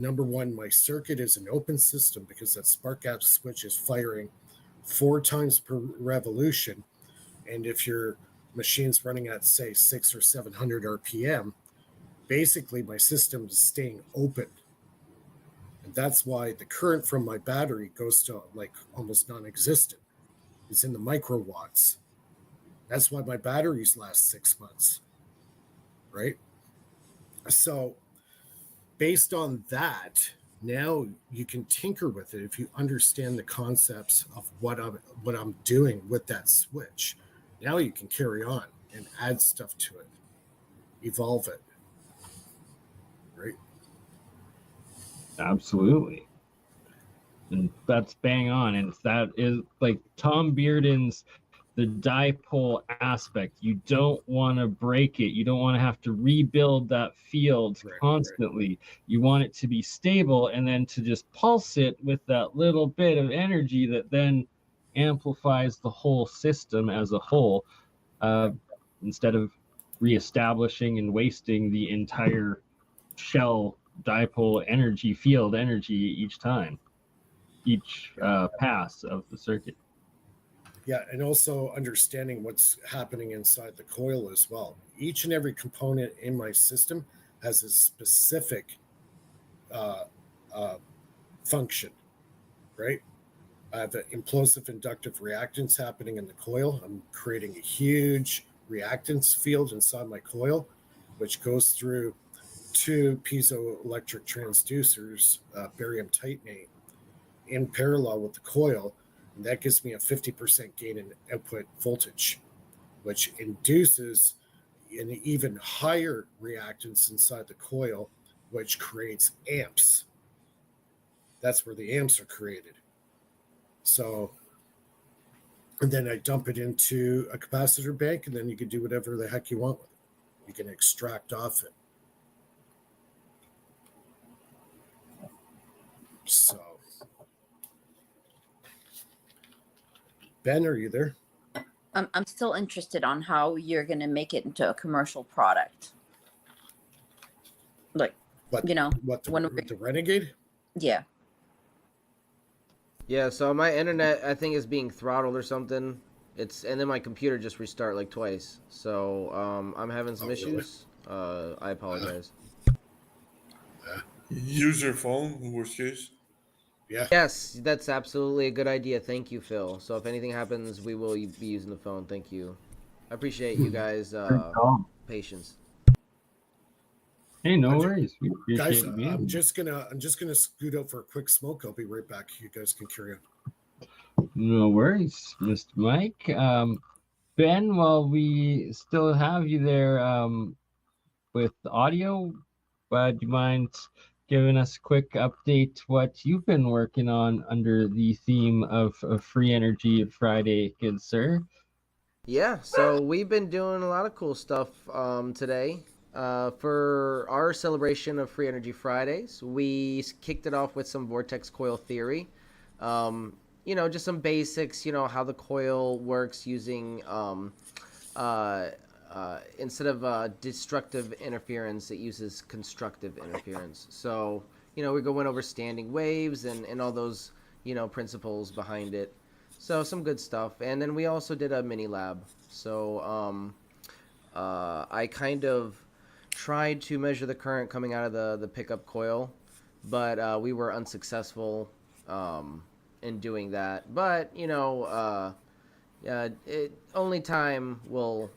number one, my circuit is an open system because that spark gap switch is firing 4 times per revolution. And if your machine's running at, say, 600 or 700 RPM, basically my system is staying open. And that's why the current from my battery goes to like almost non-existent. It's in the microwatts. That's why my batteries last 6 months, right? So based on that, now you can tinker with it if you understand the concepts of what I'm doing with that switch. Now you can carry on and add stuff to it, evolve it, right? Absolutely. And that's bang on. And that is like Tom Bearden's the dipole aspect. You don't want to break it. You don't want to have to rebuild that field constantly. Right. You want it to be stable and then to just pulse it with that little bit of energy that then amplifies the whole system as a whole, instead of reestablishing and wasting the entire shell dipole energy, field energy each time, each pass of the circuit. Yeah, and also understanding what's happening inside the coil as well. Each and every component in my system has a specific function, right? I have an implosive inductive reactance happening in the coil. I'm creating a huge reactance field inside my coil, which goes through 2 piezoelectric transducers, barium titanate, in parallel with the coil. And that gives me a 50% gain in output voltage, which induces an even higher reactance inside the coil, which creates amps. That's where the amps are created. So, and then I dump it into a capacitor bank, and then you can do whatever the heck you want with it. You can extract off it. So, Ben, are you there? I'm still interested on how you're going to make it into a commercial product. Like, what the Renegade? Yeah. Yeah, so my internet, I think, is being throttled or something. And then my computer just restart like twice. So I'm having some issues. Really? I apologize. Use your phone in worst case. Yeah. Yes, that's absolutely a good idea. Thank you, Phil. So if anything happens, we will be using the phone. Thank you. I appreciate you guys' patience. Hey, no worries. We appreciate guys, you being I'm just gonna scoot out for a quick smoke. I'll be right back. You guys can carry on. No worries, Mr. Mike. Ben, while we still have you there with audio, do you mind giving us a quick update what you've been working on under the theme of Free Energy Friday, good sir? Yeah, so we've been doing a lot of cool stuff today. For our celebration of Free Energy Fridays, we kicked it off with some vortex coil theory. Just some basics, how the coil works using, instead of destructive interference, it uses constructive interference. So, we're going over standing waves and all those, principles behind it. So some good stuff. And then we also did a mini lab. So I kind of tried to measure the current coming out of the pickup coil, but we were unsuccessful in doing that. But only time will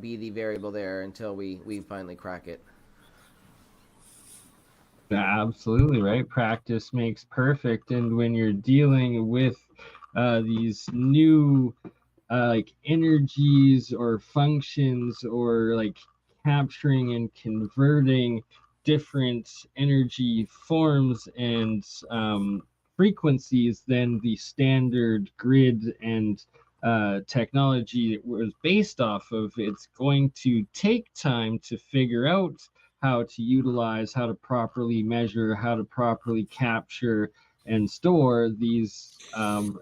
be the variable there until we finally crack it. Absolutely right. Practice makes perfect, and when you're dealing with these new like energies or functions, or like capturing and converting different energy forms and frequencies than the standard grid and technology was based off of, it's going to take time to figure out how to utilize, how to properly measure, how to properly capture and store these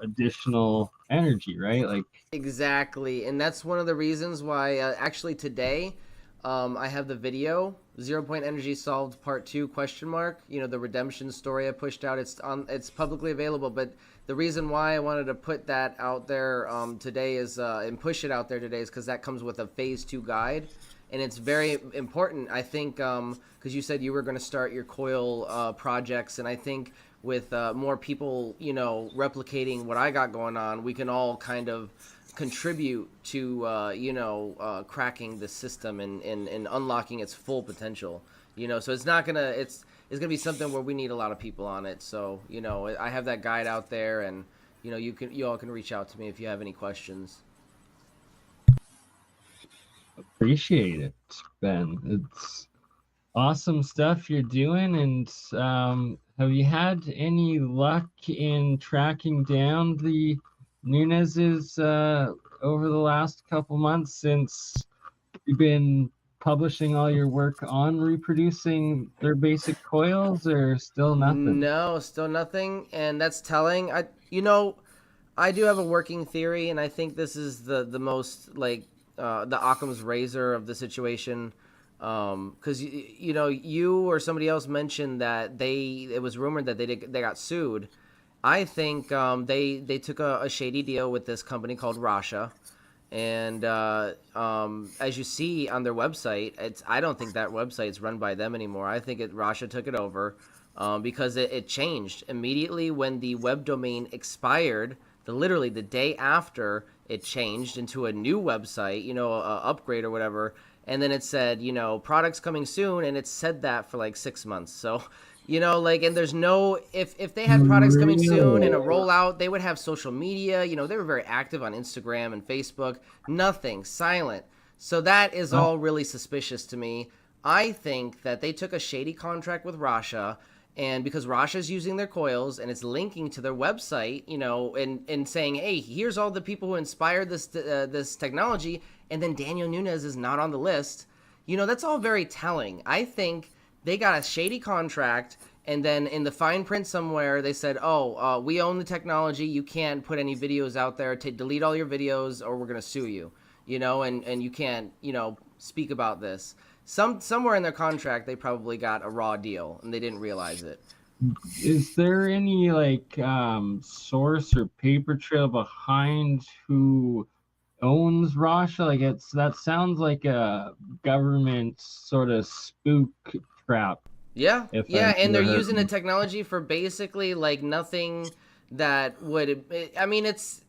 additional energy, right? Like exactly, and that's one of the reasons why actually today I have the video 0 Point Energy Solved Part 2 question mark. You know, the redemption story I pushed out. It's publicly available, but the reason why I wanted to put that out there today is and push it out there today is because that comes with a phase 2 guide, and it's very important. I think because you said you were going to start your coil projects, and I think with more people, you know, replicating what I got going on, we can all kind of contribute to cracking the system and unlocking its full potential. You know, so it's gonna be something where we need a lot of people on it. So, you know, I have that guide out there, and you know, you all can reach out to me if you have any questions. Appreciate it, Ben. It's awesome stuff you're doing. And have you had any luck in tracking down the Nunez's over the last couple months since you've been publishing all your work on reproducing their basic coils, or still nothing? No, still nothing, and that's telling. I do have a working theory, and I think this is the most like the Occam's razor of the situation. Because you know, you or somebody else mentioned that it was rumored that they got sued. I think they took a shady deal with this company called Rasha, and as you see on their website, I don't think that website's run by them anymore. I think Rasha took it over because it changed immediately when the web domain expired. Literally the day after, it changed into a new website, you know, a upgrade or whatever. And then it said, you know, products coming soon, and it said that for like 6 months. So, you know, like, and there's no, if they had products coming soon and a rollout, they would have social media. You know, they were very active on Instagram and Facebook. Nothing, silent. So that is all really suspicious to me. I think that they took a shady contract with Rasha, and because Rasha's using their coils and it's linking to their website, you know, and saying, hey, here's all the people who inspired this technology, and then Daniel Nunez is not on the list, you know, that's all very telling. I think they got a shady contract, and then in the fine print somewhere, they said, we own the technology. You can't put any videos out there. Delete all your videos, or we're going to sue you, you know, and you can't, you know, speak about this. Somewhere in their contract, they probably got a raw deal, and they didn't realize it. Is there any like source or paper trail behind who owns Rasha? Like, that sounds like a government sort of spook trap. Yeah, and they're using the it. technology for basically like nothing that would. I mean, it's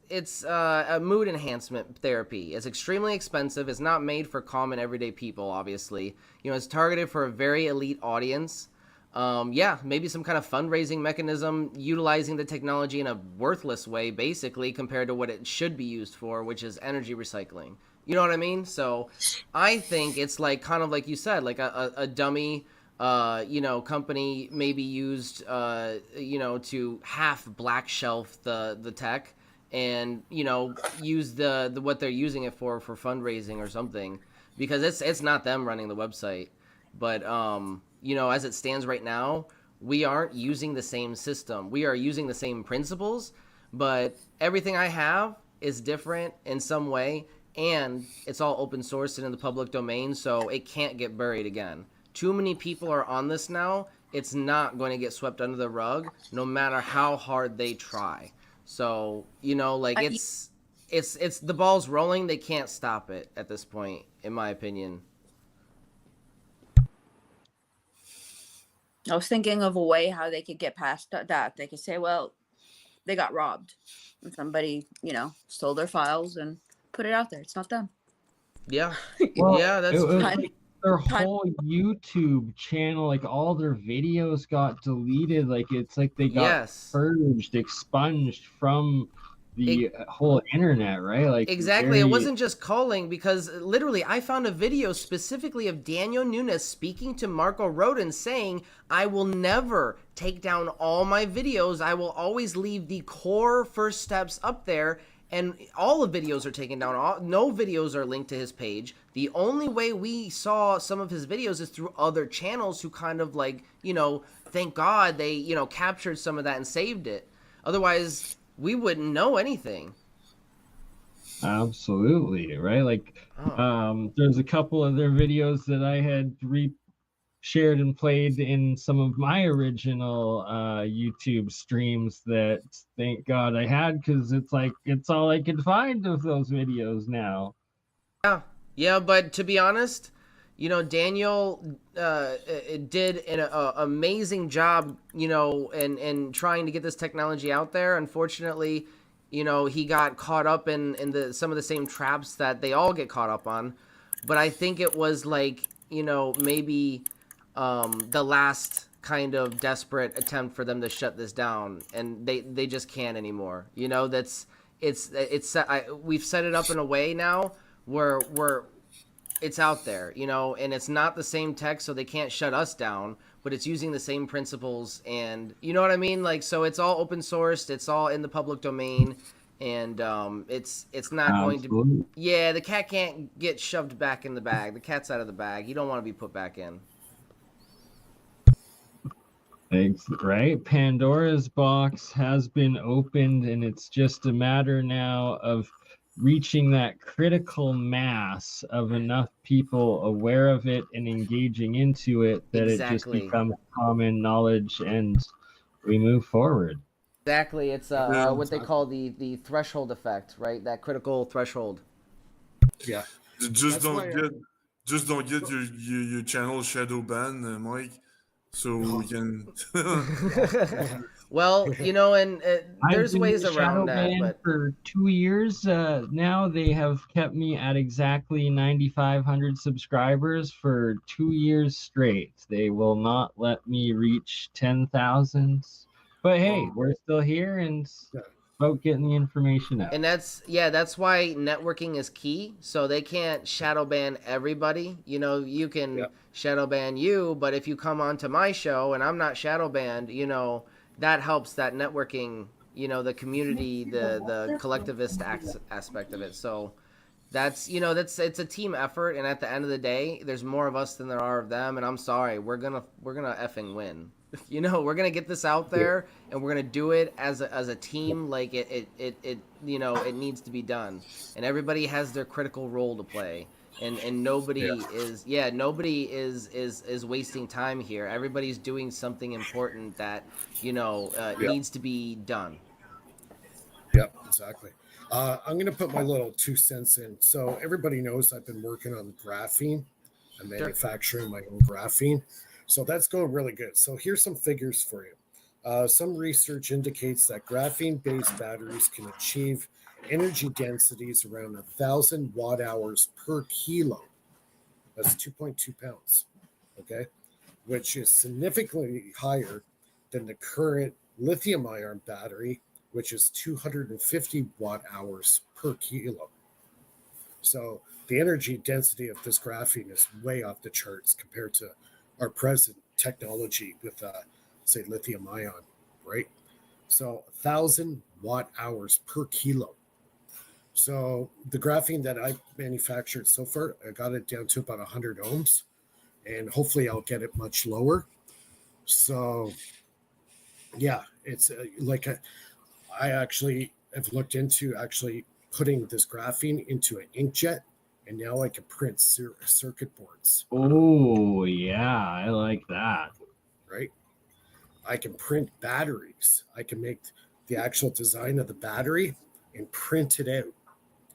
a mood enhancement therapy. It's extremely expensive. It's not made for common everyday people. Obviously, you know, it's targeted for a very elite audience. Maybe some kind of fundraising mechanism utilizing the technology in a worthless way, basically, compared to what it should be used for, which is energy recycling. You know what I mean? So I think it's like kind of like you said, like a dummy, company maybe used, to half black shelf the tech and, you know, use the what they're using it for fundraising or something, because it's not them running the website. But, as it stands right now, we aren't using the same system. We are using the same principles, but everything I have is different in some way, and it's all open source and in the public domain, so it can't get buried again. Too many people are on this now. It's not going to get swept under the rug, no matter how hard they try. So, it's the ball's rolling. They can't stop it at this point, in my opinion. I was thinking of a way how they could get past that. They could say, well, they got robbed. And somebody, stole their files and put it out there. It's not them. Yeah. Well, yeah, that's their whole YouTube channel, like all their videos got deleted. Like it's like they got purged, expunged from the whole internet, right? Like exactly. It wasn't just calling, because literally I found a video specifically of Daniel Nunes speaking to Marco Rodin saying, I will never take down all my videos. I will always leave the core first steps up there. And all the videos are taken down. No videos are linked to his page. The only way we saw some of his videos is through other channels who kind of like, thank God they, captured some of that and saved it. Otherwise, we wouldn't know anything. Absolutely, right? Like, there's a couple of their videos that I had shared and played in some of my original YouTube streams that thank God I had, because it's like it's all I could find of those videos now. Yeah, but to be honest, Daniel did an amazing job, in trying to get this technology out there. Unfortunately, he got caught up in some of the same traps that they all get caught up on. But I think it was like, maybe the last kind of desperate attempt for them to shut this down, and they just can't anymore. We've set it up in a way now where it's out there, and it's not the same tech, so they can't shut us down, but it's using the same principles, and you know what I mean? Like, so it's all open sourced, it's all in the public domain, and it's not going to. Yeah, the cat can't get shoved back in the bag. The cat's out of the bag. You don't want to be put back in. Thanks, right? Pandora's box has been opened, and it's just a matter now of reaching that critical mass of enough people aware of it and engaging into it that it just becomes common knowledge and we move forward. Exactly. It's what they call the threshold effect, right? That critical threshold. Yeah. Just don't get your channel shadow banned, Mike. So we can. Well, and there's ways around that. But for 2 years now, they have kept me at exactly 9,500 subscribers for 2 years straight. They will not let me reach 10,000. But hey, we're still here and about getting the information out. And that's why networking is key. So they can't shadow ban everybody. You can shadow ban you, but if you come onto my show and I'm not shadow banned, that helps that networking, the community, the collectivist aspect of it. So that's it's a team effort, and at the end of the day, there's more of us than there are of them, and I'm sorry, we're gonna effing win. We're gonna get this out there, and we're gonna do it as a team. Like it needs to be done, and everybody has their critical role to play, and nobody is wasting time here. Everybody's doing something important that needs to be done. Yep, exactly. I'm gonna put my little 2 cents in. So everybody knows I've been working on graphene and manufacturing my own graphene. So that's going really good. So here's some figures for you. Some research indicates that graphene-based batteries can achieve energy densities around 1,000 watt-hours per kilo. That's 2.2 pounds, okay? Which is significantly higher than the current lithium-ion battery, which is 250 watt-hours per kilo. So the energy density of this graphene is way off the charts compared to our present technology with, say, lithium ion, right? So 1,000 watt-hours per kilo. So the graphene that I manufactured so far, I got it down to about 100 ohms, and hopefully I'll get it much lower. So yeah, it's I actually have looked into actually putting this graphene into an inkjet, and now I can print circuit boards. Oh, yeah, I like that. Right? I can print batteries. I can make the actual design of the battery and print it out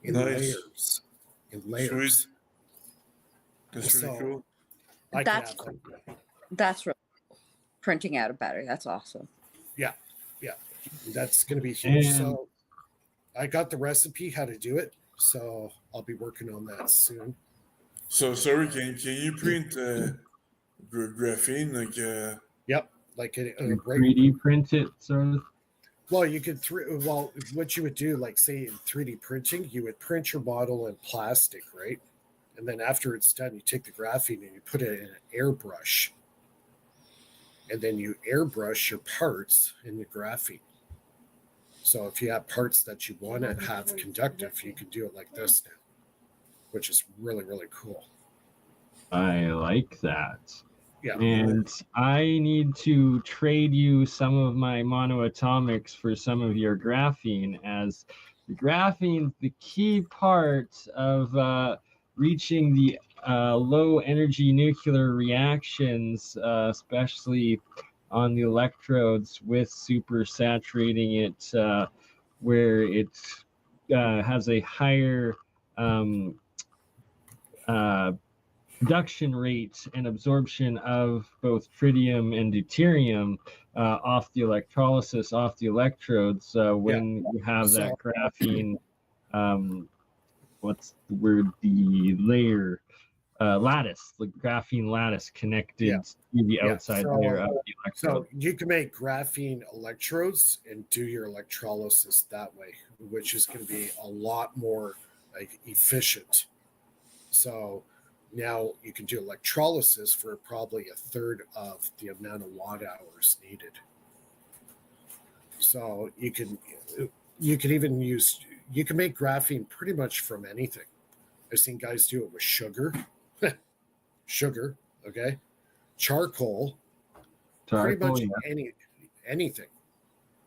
in layers. Sweet. That's really cool. That's really cool. Printing out a battery. That's awesome. Yeah. That's going to be huge. So I got the recipe how to do it. So I'll be working on that soon. So sorry, can you print graphene like? Yep, like a 3D print it, sort of. Well, you could what you would do, like say in 3D printing, you would print your model in plastic, right? And then after it's done, you take the graphene and you put it in an airbrush, and then you airbrush your parts in the graphene. So if you have parts that you want to have conductive, you can do it like this now, which is really, really cool. I like that. Yeah. And I need to trade you some of my monoatomics for some of your graphene, as the graphene, the key part of reaching the low energy nuclear reactions, especially on the electrodes, with super saturating it, where it has a higher production rate and absorption of both tritium and deuterium off the electrolysis, off the electrodes, when you have that graphene, what's the word, the layer, lattice, the graphene lattice connected to the outside layer of the electrode. So you can make graphene electrodes and do your electrolysis that way, which is going to be a lot more like efficient. So now you can do electrolysis for probably a third of the amount of watt hours needed. So you can even use, you can make graphene pretty much from anything. I've seen guys do it with sugar, okay, charcoal, pretty much anything.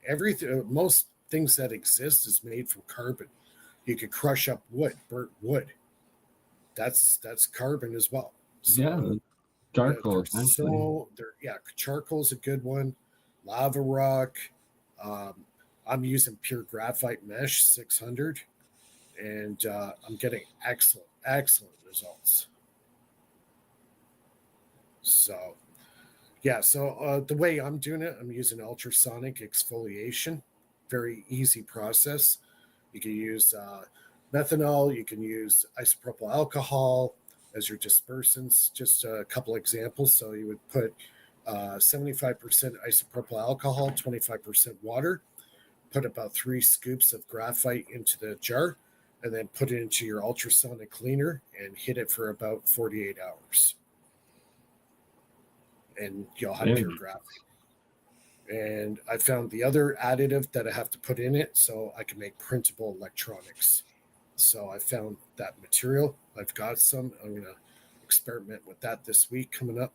Everything, most things that exist is made from carbon. You could crush up wood, burnt wood. That's carbon as well. So, charcoal. Charcoal is a good one. Lava rock. I'm using pure graphite mesh 600, and I'm getting excellent results. So, the way I'm doing it, I'm using ultrasonic exfoliation. Very easy process. You can use methanol, you can use isopropyl alcohol as your dispersants. Just a couple examples. So you would put 75% isopropyl alcohol, 25% water, put about 3 scoops of graphite into the jar, and then put it into your ultrasonic cleaner and hit it for about 48 hours. And you'll have pure graphite. And I found the other additive that I have to put in it so I can make printable electronics. So I found that material. I've got some. I'm going to experiment with that this week coming up.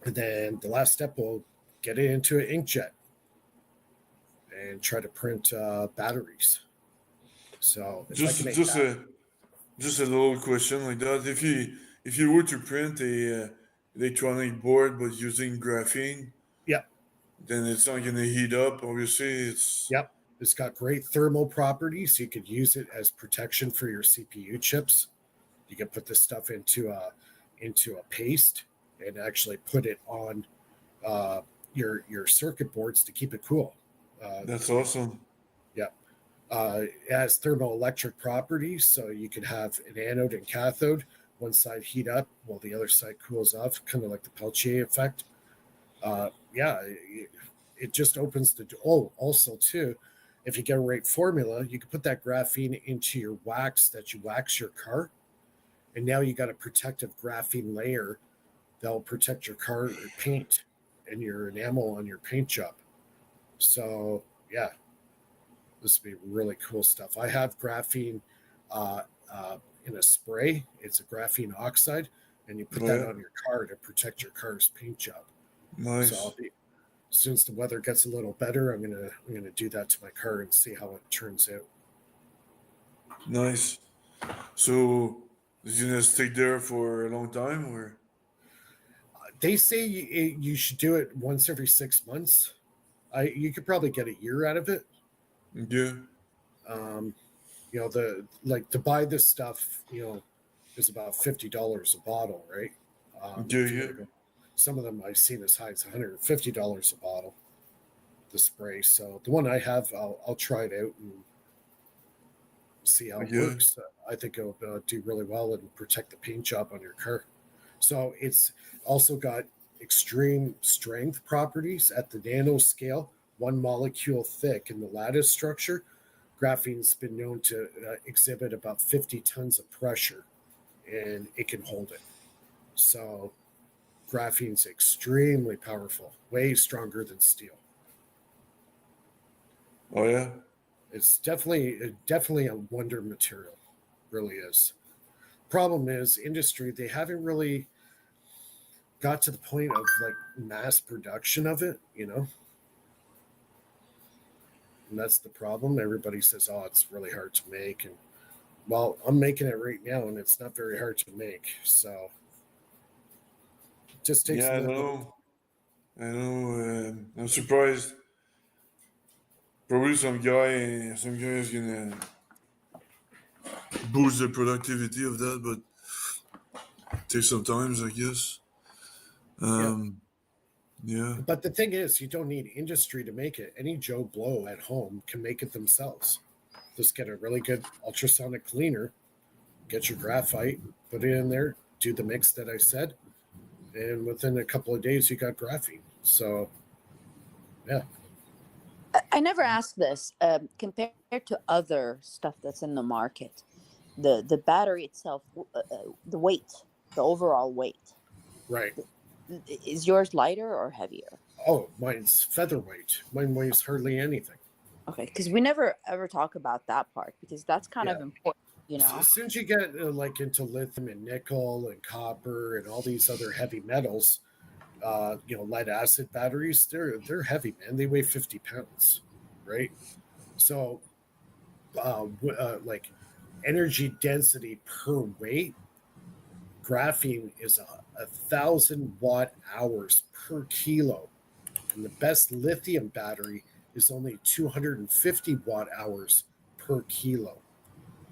And then the last step, we'll get it into an inkjet and try to print batteries. So just a little question like that. If you were to print a electronic board but using graphene, then it's not going to heat up. Obviously, it's got great thermal properties. You could use it as protection for your CPU chips. You can put this stuff into a paste and actually put it on your circuit boards to keep it cool. That's awesome. It has thermoelectric properties, so you can have an anode and cathode. One side heat up while the other side cools off, kind of like the Peltier effect. It just opens the door. Oh, also too, if you get a right formula, you can put that graphene into your wax that you wax your car, and now you got a protective graphene layer that will protect your car, your paint, and your enamel on your paint job. So this would be really cool stuff. I have graphene in a spray. It's a graphene oxide, and you put that on your car to protect your car's paint job. Nice. So since the weather gets a little better, I'm gonna do that to my car and see how it turns out. Nice. So is it gonna stay there for a long time, or? They say you should do it once every 6 months. You could probably get a year out of it. Yeah. To buy this stuff, is about $50 a bottle, right? Some of them I've seen as high as $150 a bottle, the spray. So the one I have, I'll try it out and see how it works. I think it'll do really well and protect the paint job on your car. So it's also got extreme strength properties at the nanoscale, 1 molecule thick in the lattice structure. Graphene's been known to exhibit about 50 tons of pressure, and it can hold it. So graphene's extremely powerful, way stronger than steel. Oh yeah, it's definitely a wonder material, really is. Problem is, industry, they haven't really got to the point of like mass production of it, and that's the problem. Everybody says, oh, it's really hard to make, and Well, I'm making it right now, and it's not very hard to make. So it just takes Yeah, a I little bit. know. I know. I'm surprised. Probably some guy is gonna boost the productivity of that, but it takes some time, I guess. Yeah. Yeah. But the thing is, you don't need industry to make it. Any Joe Blow at home can make it themselves. Just get a really good ultrasonic cleaner, get your graphite, put it in there, do the mix that I said, and within a couple of days, you got graphene. So, yeah. I never asked this. Compared to other stuff that's in the market, the battery itself, the weight, the overall weight, Right. is yours lighter or heavier? Oh, mine's featherweight. Mine weighs hardly anything. Okay, because we never ever talk about that part because that's kind Yeah. of important, you know. As soon as you get like into lithium and nickel and copper and all these other heavy metals, lead acid batteries, they're heavy, man. They weigh 50 pounds, right? So, like energy density per weight, graphene is 1,000 watt hours per kilo, and the best lithium battery is only 250 watt hours per kilo.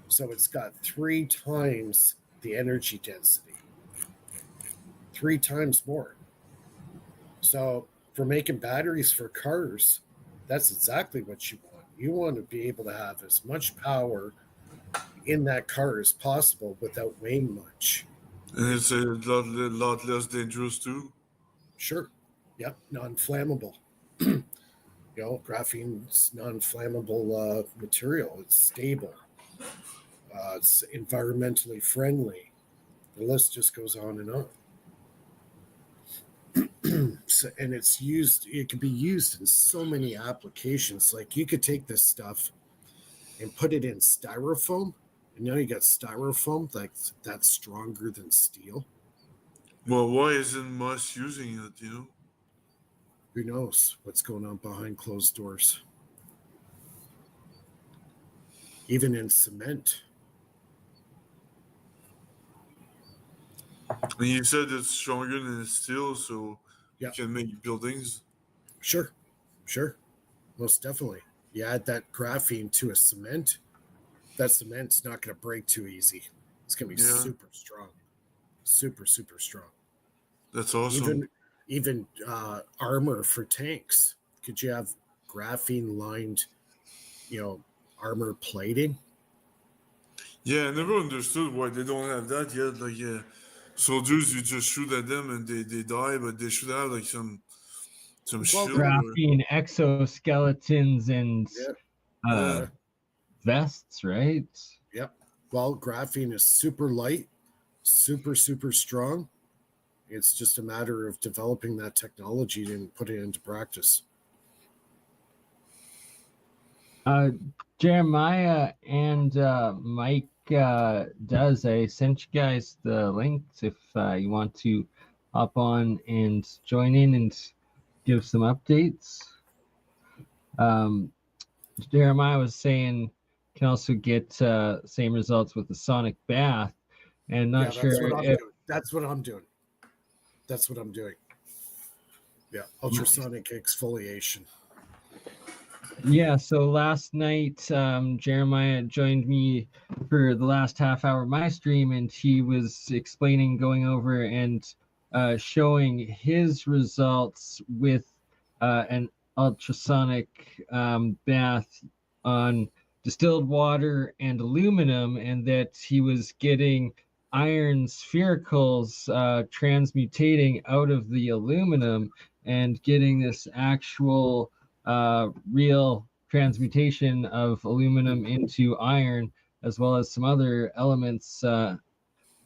So it's got 3 times the energy density, 3 times more. So for making batteries for cars, that's exactly what you want. You want to be able to have as much power in that car as possible without weighing much. And it's a lot less dangerous too. Sure. Yep. Non-flammable. Graphene's non-flammable material. It's stable. It's environmentally friendly. The list just goes on and on. So, and it can be used in so many applications. Like you could take this stuff and put it in styrofoam, and now you got styrofoam that's stronger than steel. Well, why isn't Musk using it, Who knows what's going on behind closed doors? Even in cement. And you said it's stronger than steel, so Yep. you can make buildings. Sure. Most definitely. You add that graphene to a cement, that cement's not going to break too easy. It's going to be super strong. Super, super strong. That's awesome. Even armor for tanks. Could you have graphene lined, armor plating? Yeah, I never understood why they don't have that yet. Like, soldiers, you just shoot at them and they die, but they should have like some shield. Graphene exoskeletons and vests, right? Yep. Well, graphene is super light, super, super strong. It's just a matter of developing that technology and putting it into practice. Jeremiah and Mike does. I sent you guys the links if you want to hop on and join in and give some updates. Jeremiah was saying you can also get same results with the sonic bath, and not sure if that's what I'm doing. That's what I'm doing. Yeah, ultrasonic exfoliation. Yeah, so last night Jeremiah joined me for the last half hour of my stream, and he was explaining, going over and showing his results with an ultrasonic bath on distilled water and aluminum, and that he was getting iron sphericals transmutating out of the aluminum and getting this actual real transmutation of aluminum into iron, as well as some other elements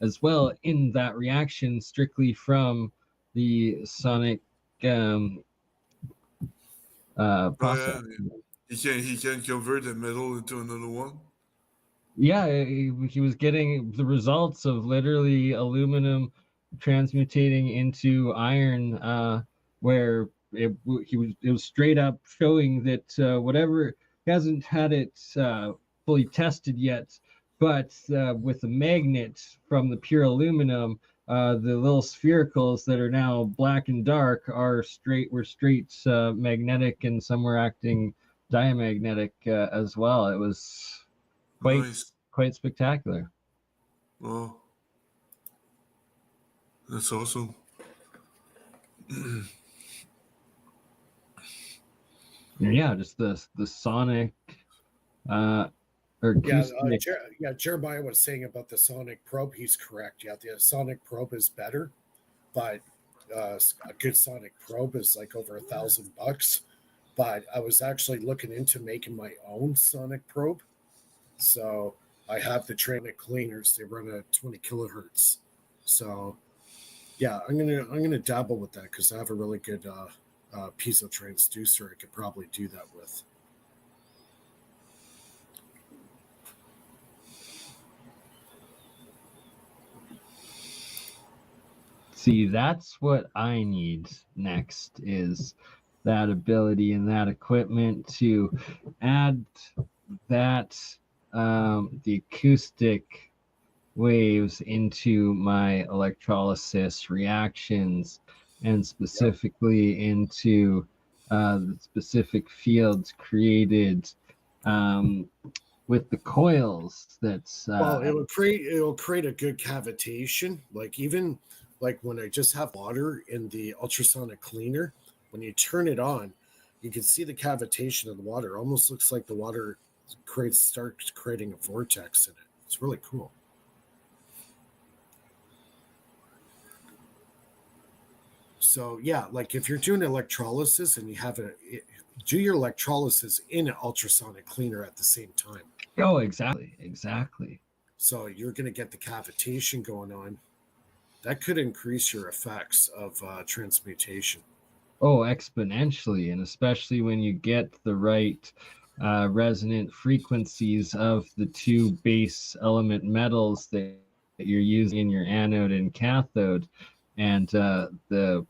as well in that reaction, strictly from the sonic process. He can convert the metal into another one. Yeah, he was getting the results of literally aluminum transmutating into iron, where it was straight up showing that whatever, he hasn't had it fully tested yet, but with the magnet from the pure aluminum, the little sphericals that are now black and dark were straight magnetic, and some were acting diamagnetic as well. It was quite spectacular. Well, that's awesome. Yeah, just the sonic or acoustic. Jeremiah was saying about the sonic probe. He's correct. Yeah, the sonic probe is better, but a good sonic probe is like over $1,000. But I was actually looking into making my own sonic probe, so I have the Tranic cleaners. They run at 20 kilohertz. So yeah, I'm gonna dabble with that because I have a really good piezo transducer. I could probably do that with. See, that's what I need next, is that ability and that equipment to add that the acoustic waves into my electrolysis reactions, and specifically into the specific fields created with the coils. That's Well, it'll create a good cavitation. Like even like when I just have water in the ultrasonic cleaner, when you turn it on, you can see the cavitation of the water. It almost looks like the water starts creating a vortex in it. It's really cool. So yeah, like if you're doing electrolysis and you have do your electrolysis in an ultrasonic cleaner at the same time. Oh, exactly. So you're going to get the cavitation going on. That could increase your effects of transmutation. Oh, exponentially, and especially when you get the right resonant frequencies of the two base element metals that you're using in your anode and cathode, and the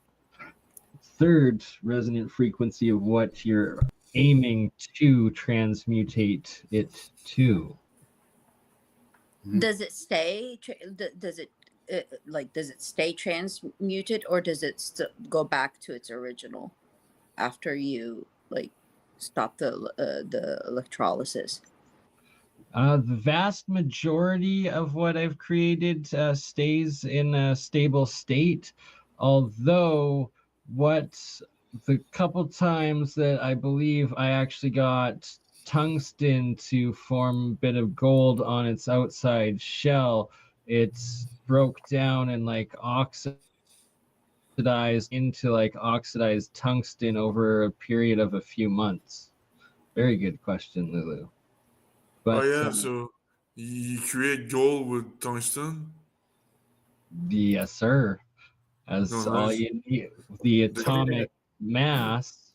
third resonant frequency of what you're aiming to transmutate it to. Does it stay? Does it stay transmuted, or does it go back to its original after you stop the electrolysis? The vast majority of what I've created stays in a stable state, although the couple times that I believe I actually got tungsten to form a bit of gold on its outside shell, it's broke down and oxidized into oxidized tungsten over a period of a few months. Very good question, Lulu. But, so you create gold with tungsten? Yes, sir. As all you need, the atomic mass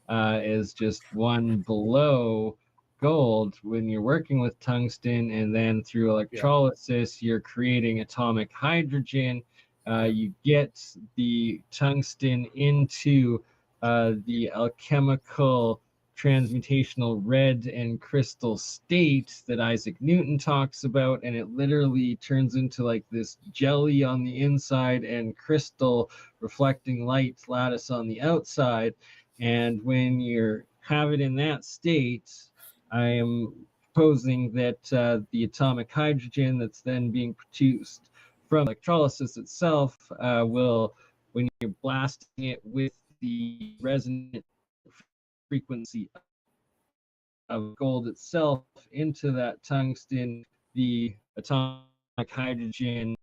is just one below gold when you're working with tungsten, and then through electrolysis, you're creating atomic hydrogen. You get the tungsten into the alchemical transmutational red and crystal state that Isaac Newton talks about, and it literally turns into this jelly on the inside and crystal reflecting light lattice on the outside. And when you have it in that state, I am proposing that the atomic hydrogen that's then being produced from electrolysis itself will, when you're blasting it with the resonant frequency of gold itself into that tungsten, the atomic hydrogen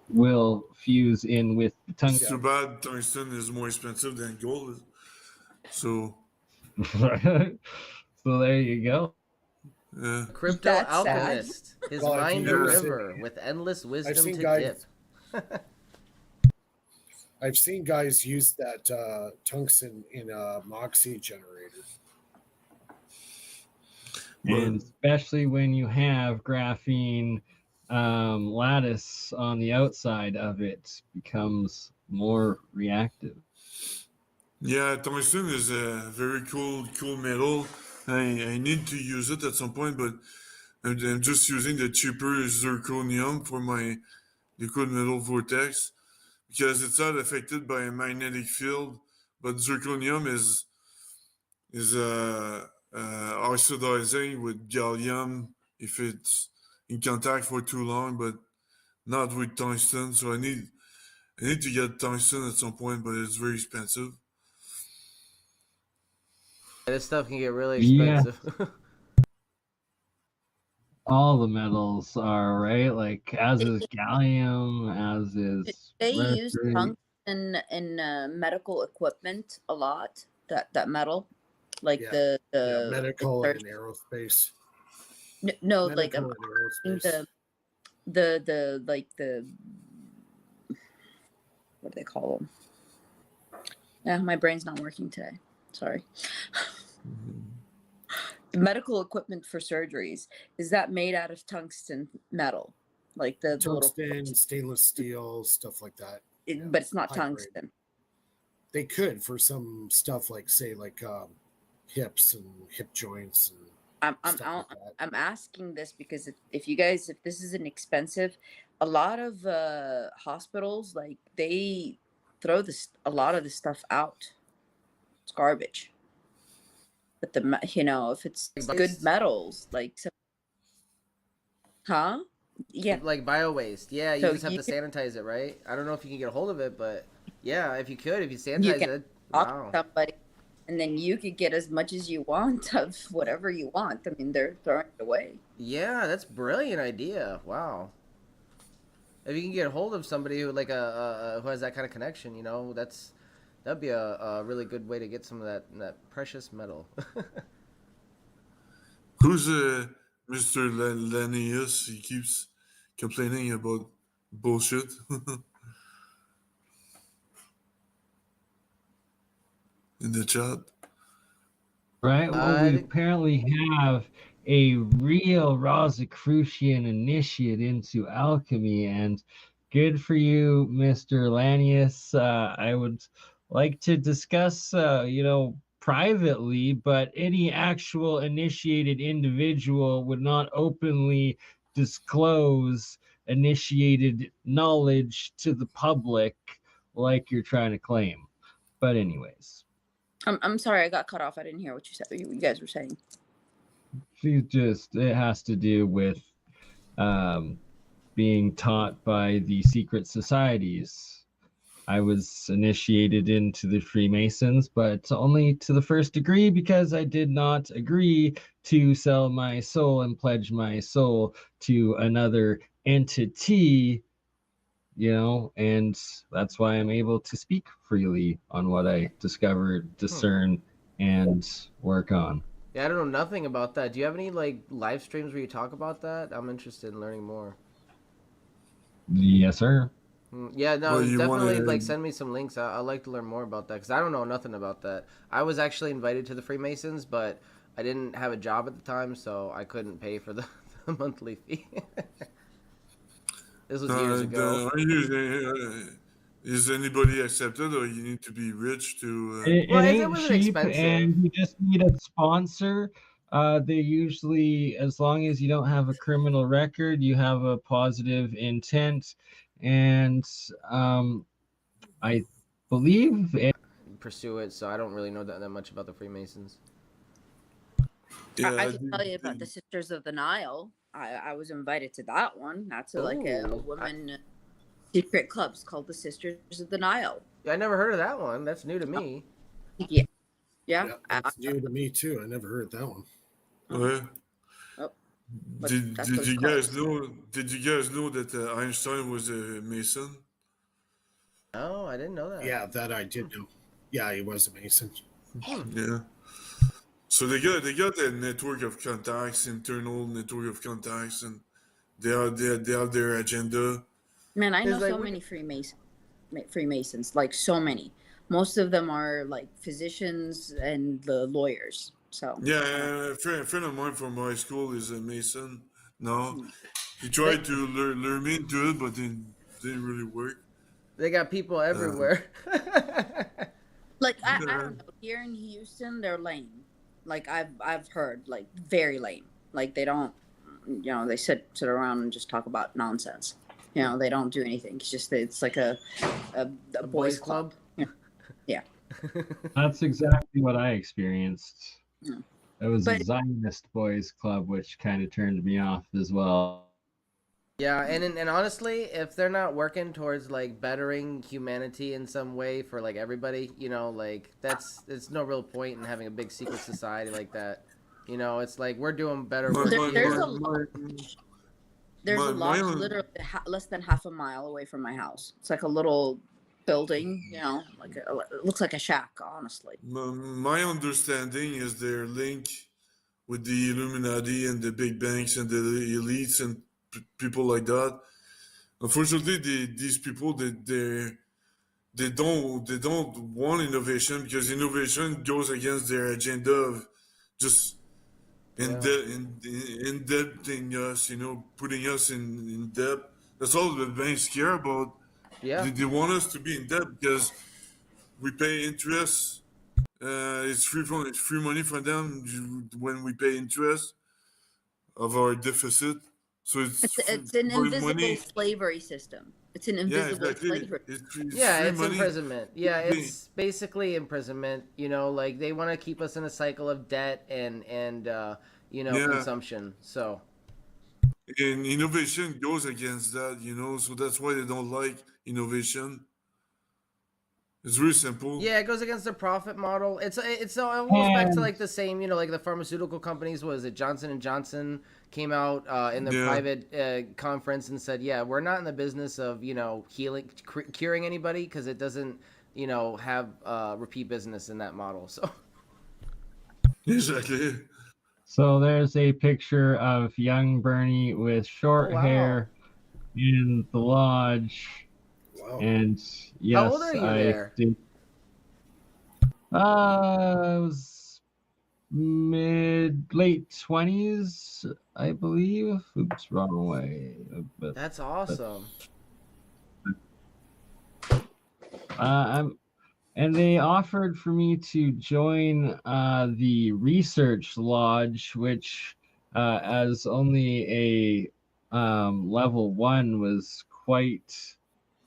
will fuse in with the tungsten. It's too bad tungsten is more expensive than gold. So there you go. Crypto That's alchemist, his mind a river with endless wisdom to dip. I've seen guys use that tungsten in a Moxie generator. And especially when you have graphene lattice on the outside of it, becomes more reactive. Yeah, tungsten is a very cool metal. I need to use it at some point, but I'm just using the cheaper zirconium for my liquid metal vortex because it's not affected by a magnetic field, but zirconium is oxidizing with gallium if it's in contact for too long, but not with tungsten. So I need to get tungsten at some point, but it's very expensive. This stuff can get really Yeah. expensive. All the metals are, right? Like, as is gallium, as is They use mercury. tungsten in medical equipment a lot. That metal, like Yeah. the Medical and aerospace. no, like Medical and aerospace. the like the what do they call them? Yeah, my brain's not working today. Sorry. Medical equipment for surgeries, is that made out of tungsten metal, like the Tungsten, little stainless steel, stuff like that. but it's not high grade. tungsten. They could for some stuff like, say, like hips and hip joints and stuff like that. I'm asking this because if you guys, if this is inexpensive, a lot of hospitals, like, they throw a lot of this stuff out. It's garbage. But if it's good metals, like, yeah, Like bio waste. Yeah, you So just have you to sanitize it, right? I don't know if you can get a hold of it, but yeah, if you You sanitize can it. talk Wow. to somebody, and then you could get as much as you want of whatever you want. I mean, they're throwing it away. Yeah, that's a brilliant idea. Wow. If you can get a hold of somebody who like who has that kind of connection, that'd be a really good way to get some of that precious metal. Who's Mr. Linnaeus? He keeps complaining about bullshit. In the chat. Right? Well, we apparently have a real Rosicrucian initiate into alchemy, and good for you, Mr. Lanius. I would like to discuss, privately, but any actual initiated individual would not openly disclose initiated knowledge to the public like you're trying to claim. But anyways. I'm sorry, I got cut off. I didn't hear what you said. You guys were saying. It has to do with being taught by the secret societies. I was initiated into the Freemasons, but only to the first degree because I did not agree to sell my soul and pledge my soul to another entity, and that's why I'm able to speak freely on what I discover, discern, and work on. Yeah, I don't know nothing about that. Do you have any like live streams where you talk about that? I'm interested in learning more. Yes, sir. Yeah, no, Well, definitely like send me some links. I'd like to learn more about that because I don't know nothing about that. I was actually invited to the Freemasons, but I didn't have a job at the time, so I couldn't pay for the monthly fee. This was years ago. Is anybody accepted, or you need to be rich to? It ain't cheap, and you just need a sponsor. They usually, as long as you don't have a criminal record, you have a positive intent, and I believe pursue it. So I don't really know that much about the Freemasons. Yeah, I can tell you about the Sisters of the Nile. I was invited to that one. That's a woman secret clubs called the Sisters of the Nile. Yeah, I never heard of that one. That's new to me. Yeah, that's new to me too. I never heard that one. Did you guys know? Did you guys know that Einstein was a Mason? Oh, I didn't know that. Yeah, that I did know. Yeah, he was a Mason. Yeah. So they got a network of contacts, internal network of contacts, and they have their agenda. Man, I know so many Freemasons, like so many. Most of them are like physicians and the lawyers. So yeah, a friend of mine from high school is a Mason. No, he tried to lure me into it, but it didn't really work. They got people everywhere. Like I don't know. Here in Houston, they're lame. Like I've heard, like very lame. Like they don't. they sit around and just talk about nonsense. They don't do anything. It's like a boys club. Yeah. That's exactly what I experienced. Yeah. It was But- a Zionist boys club, which kind of turned me off as well. Yeah, and honestly, if they're not working towards like bettering humanity in some way for like everybody, like it's no real point in having a big secret society like that. It's like we're doing better My- work my- There's here. a There's a My lodge own- literally less than half a mile away from my house. It's like a little building, it looks like a shack, honestly. My understanding is their link with the Illuminati and the big banks and the elites and people like that. Unfortunately, these people they don't want innovation because innovation goes against their agenda of just indebting us, putting us in debt. That's all the banks care about. Yeah. They want us to be in debt because we pay interest. It's free money for them when we pay interest of our deficit. So It's an for invisible money. slavery system. It's an Yeah, invisible exactly. slavery. Yeah, free it's money. imprisonment. Yeah, it's basically imprisonment. Like they want to keep us in a cycle of debt and Yeah. consumption. So And innovation goes against that, so that's why they don't like innovation. It's really simple. yeah, it goes against the profit model. It goes back to like the same, like the pharmaceutical companies. Was it Johnson & Johnson came out in their Yeah. private conference and said, yeah, we're not in the business of healing, curing anybody because it doesn't have repeat business in that model. So Exactly. So there's a picture of young Bernie with short Oh, wow. hair in the lodge. Wow. And yes, How old are you there? did. I was late 20s, I believe. Oops, wrong way. But that's awesome. and they offered for me to join the research lodge, which as only a level 1 was quite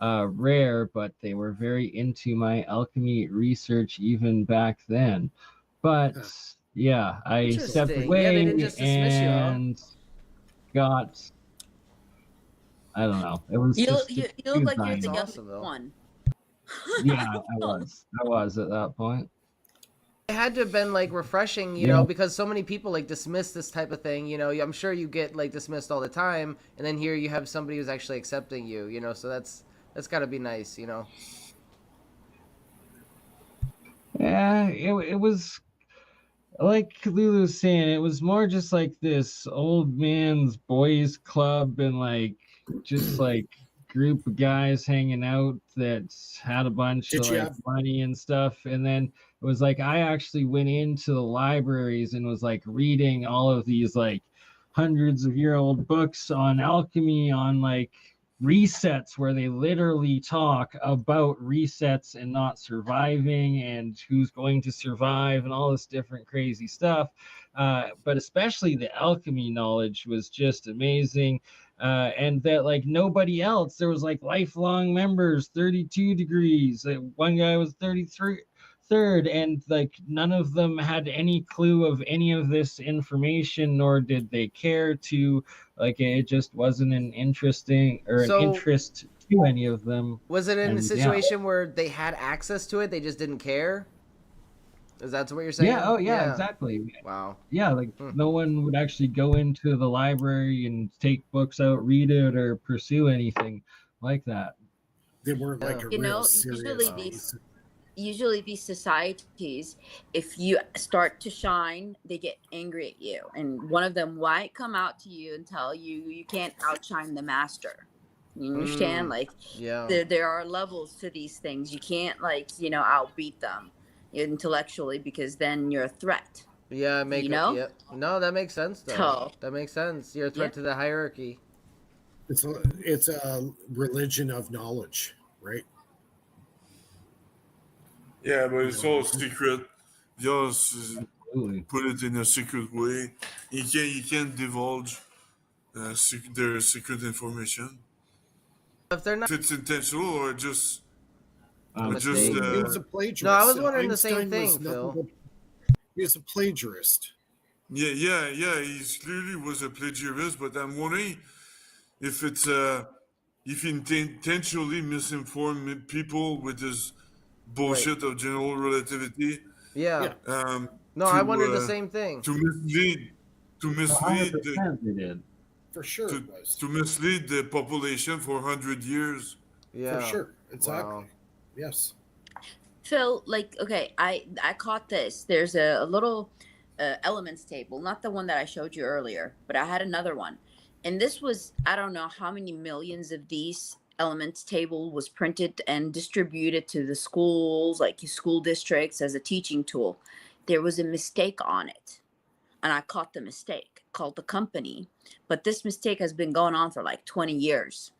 rare, but they were very into my alchemy research even back then. But yeah, I stepped Interesting. away Yeah, they didn't just dismiss you, huh? and got, I don't know. It was You just look like you're the That's youngest awesome, though. one. yeah, I was at that point. It had to have been like refreshing, Yeah. because so many people like dismiss this type of thing. I'm sure you get like dismissed all the time, and then here you have somebody who's actually accepting you. So that's got to be nice. Yeah, it was like Lulu was saying, it was more just like this old man's boys club and like just like group of guys hanging out that had a bunch Did of you like have- money and stuff. And then it was like I actually went into the libraries and was like reading all of these like hundreds of year old books on alchemy, on like resets, where they literally talk about resets and not surviving and who's going to survive and all this different crazy stuff. But especially the alchemy knowledge was just amazing. And that like nobody else, there was like lifelong members, 32 degrees. One guy was 33rd, and like none of them had any clue of any of this information, nor did they care to. Like it just wasn't an interesting or an So- interest to any of them. Was it in a And, yeah. situation where they had access to it, they just didn't care? Is that what you're saying? Yeah, oh yeah, exactly. Wow. Yeah, like no one would actually go into the library and take books out, read it, or pursue anything like that. They weren't like a real serious. Usually these societies, if you start to shine, they get angry at you, and one of them might come out to you and tell you you can't outshine the master. You understand? Like, Yeah. there are levels to these things. You can't outbeat them intellectually, because then you're a threat. Yeah, Yeah. No, that makes sense though. So- That makes sense. You're a threat to the hierarchy. It's a religion of knowledge, right? Yeah, but it's all secret. Just Absolutely. put it in a secret way. You can't divulge their secret information. If they're not If it's intentional or just, a or just mistake. He was a plagiarist. No, I was and wondering the same Einstein thing, was nothing Phil. but- He was a plagiarist. yeah. He clearly was a plagiarist, but I'm wondering if it's if he intentionally misinformed people with his bullshit of general relativity. Yeah. Yeah. No, I wondered the same thing. To mislead, to mislead, 100% they did. For sure it was. to mislead the population for 100 years. Yeah. For sure. Exactly. Wow. Yes. Phil, like, okay, I caught this. There's a little elements table, not the one that I showed you earlier, but I had another one, and this was, I don't know how many millions of these elements table was printed and distributed to the schools, like school districts, as a teaching tool. There was a mistake on it, and I caught the mistake, called the company, but this mistake has been going on for like 20 years,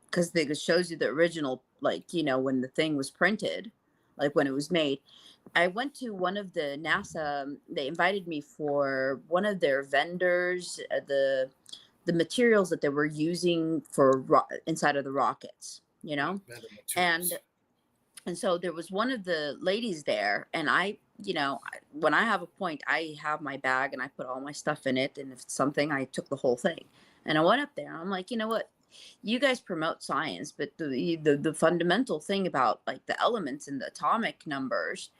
because it shows you the original, like, you know, when the thing was printed, like when it was made. I went to one of the NASA, they invited me for one of their vendors, the materials that they were using for inside of the rockets, you know? And so there was one of the ladies there, and I, you know, when I have a point, I have my bag and I put all my stuff in it, and if it's something, I took the whole thing. And I went up there and I'm like, you know what? You guys promote science, but the fundamental thing about like the elements and the atomic numbers,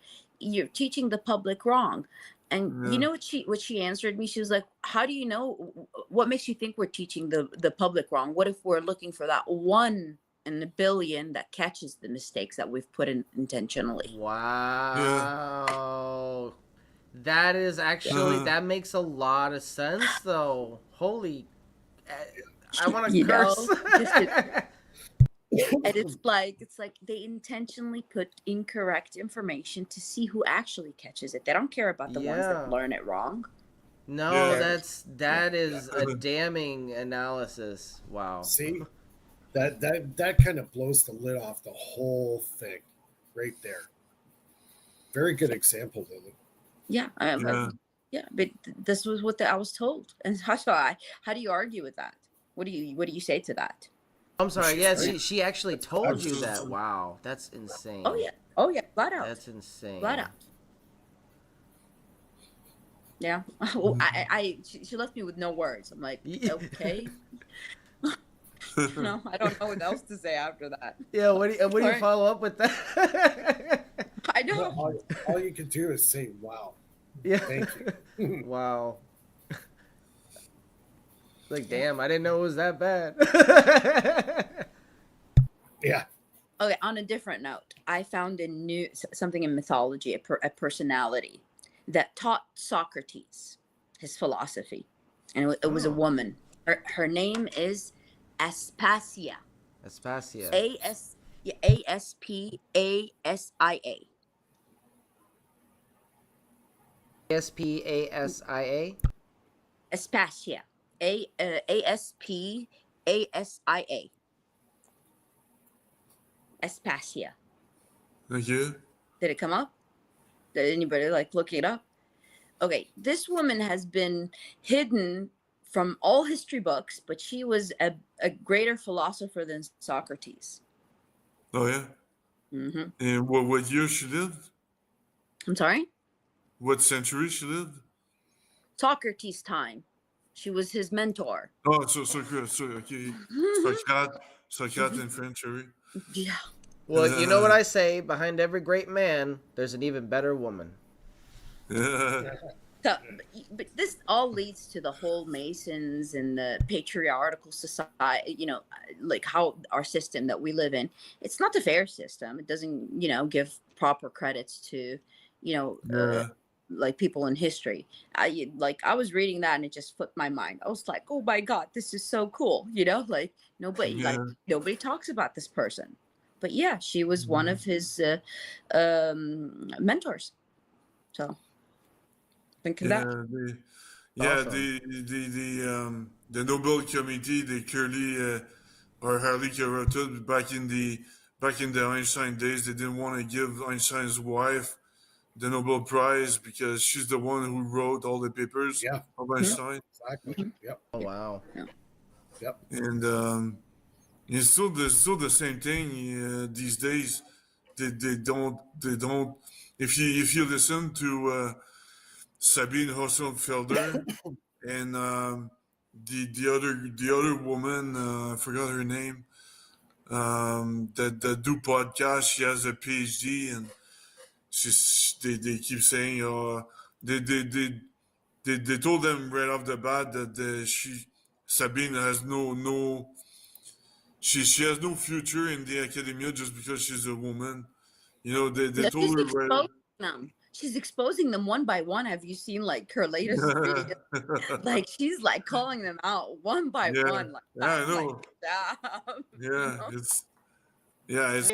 you're teaching the public wrong. And you know what she answered me? She was like, how do you know? What makes you think we're teaching the public wrong? What if we're looking for that 1 in a billion that catches the mistakes that we've put in intentionally? Wow. That is actually, that makes a lot of sense, though. Holy, I want to curse. And it's like they intentionally put incorrect information to see who actually catches it. They don't care about the ones that learn it wrong. No, that is a damning analysis. Wow. See, that kind of blows the lid off the whole thing, right there. Very good example, Lily. Yeah, but this was what I was told, and how do you argue with that? What do you say to that? I'm sorry. Yeah, she actually told you that. Wow, that's insane. Oh yeah, flat out. That's insane. Flat out. Yeah. She left me with no words. I'm like, okay. No, I don't know what else to say after that. Yeah, what do you follow up with that? I know. All you can do is say, "Wow." Yeah. Thank you. Wow. Like, damn, I didn't know it was that bad. Yeah. Okay, on a different note, I found something in mythology, a personality that taught Socrates his philosophy, and it was a woman. Her name is Aspasia. Aspasia. Aspasia. Aspasia. Aspasia. Aspaasia. Aspasia. Thank you. Did it come up? Did anybody look it up? Okay, this woman has been hidden from all history books, but she was a greater philosopher than Socrates. Oh yeah. Mm-hmm. And what year she lived? I'm sorry? What century she lived? Socrates' time. She was his mentor. Oh, so okay. Socrates in French, sorry. Yeah. Well, you know what I say? Behind every great man, there's an even better woman. Yeah. So, but this all leads to the whole Masons and the patriarchal society, you know, like how our system that we live in, it's not the fair system. It doesn't, you know, give proper credits to, you know, like people in history. I was reading that and it just flipped my mind. I was like, oh my God, this is so cool. You know, like nobody talks about this person. But yeah, she was one of his mentors. So think of that. The Nobel Committee, they clearly are highly corrupted. Back in the Einstein days, they didn't want to give Einstein's wife the Nobel Prize because she's the one who wrote all the papers of Einstein. Exactly. Yep. Oh wow. Yeah. Yep. And it's still the same thing these days. They don't. If you listen to Sabine Hosselfelder and the other woman, I forgot her name, that do podcast. She has a PhD, and they keep saying, they told them right off the bat that Sabine has she has no future in the academia just because she's a woman. You know, they No, told she's her right. exposing them. She's exposing them one by one. Have you seen like her latest video? Like she's like calling them out one by Yeah, one. Like yeah, I I'm like, know. damn. Yeah, it's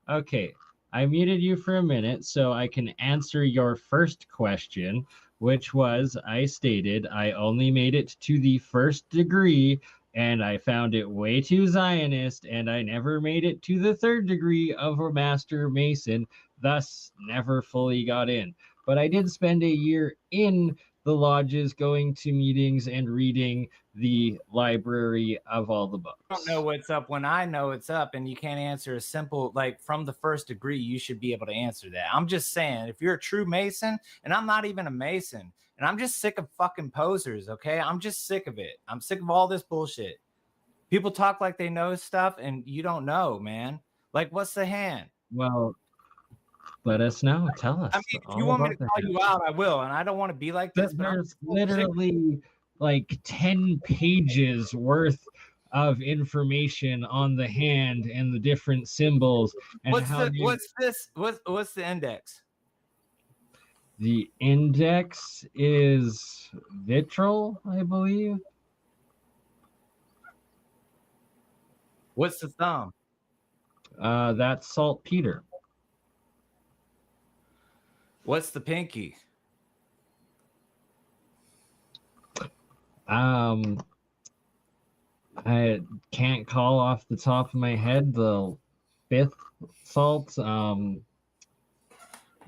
Okay, I muted you for a minute so I can answer your first question, which was I stated I only made it to the first degree and I found it way too Zionist, and I never made it to the third degree of a Master Mason, thus never fully got in. But I did spend a year in the lodges, going to meetings and reading the library of all the books. I don't know what's up when I know it's up, and you can't answer a simple, like, from the first degree, you should be able to answer that. I'm just saying, if you're a true Mason, and I'm not even a Mason, and I'm just sick of fucking posers, okay? I'm just sick of it. I'm sick of all this bullshit. People talk like they know stuff, and you don't know, man. Like, what's the hand? Well, let us know. Tell us. I mean, if you want me to call you out, I will, and I don't want to be like this, but there's literally like 10 pages worth of information on the hand and the different symbols. And what's the index? The index is vitriol, I believe. What's the thumb? That's saltpeter. What's the pinky? I can't call off the top of my head the fifth salt.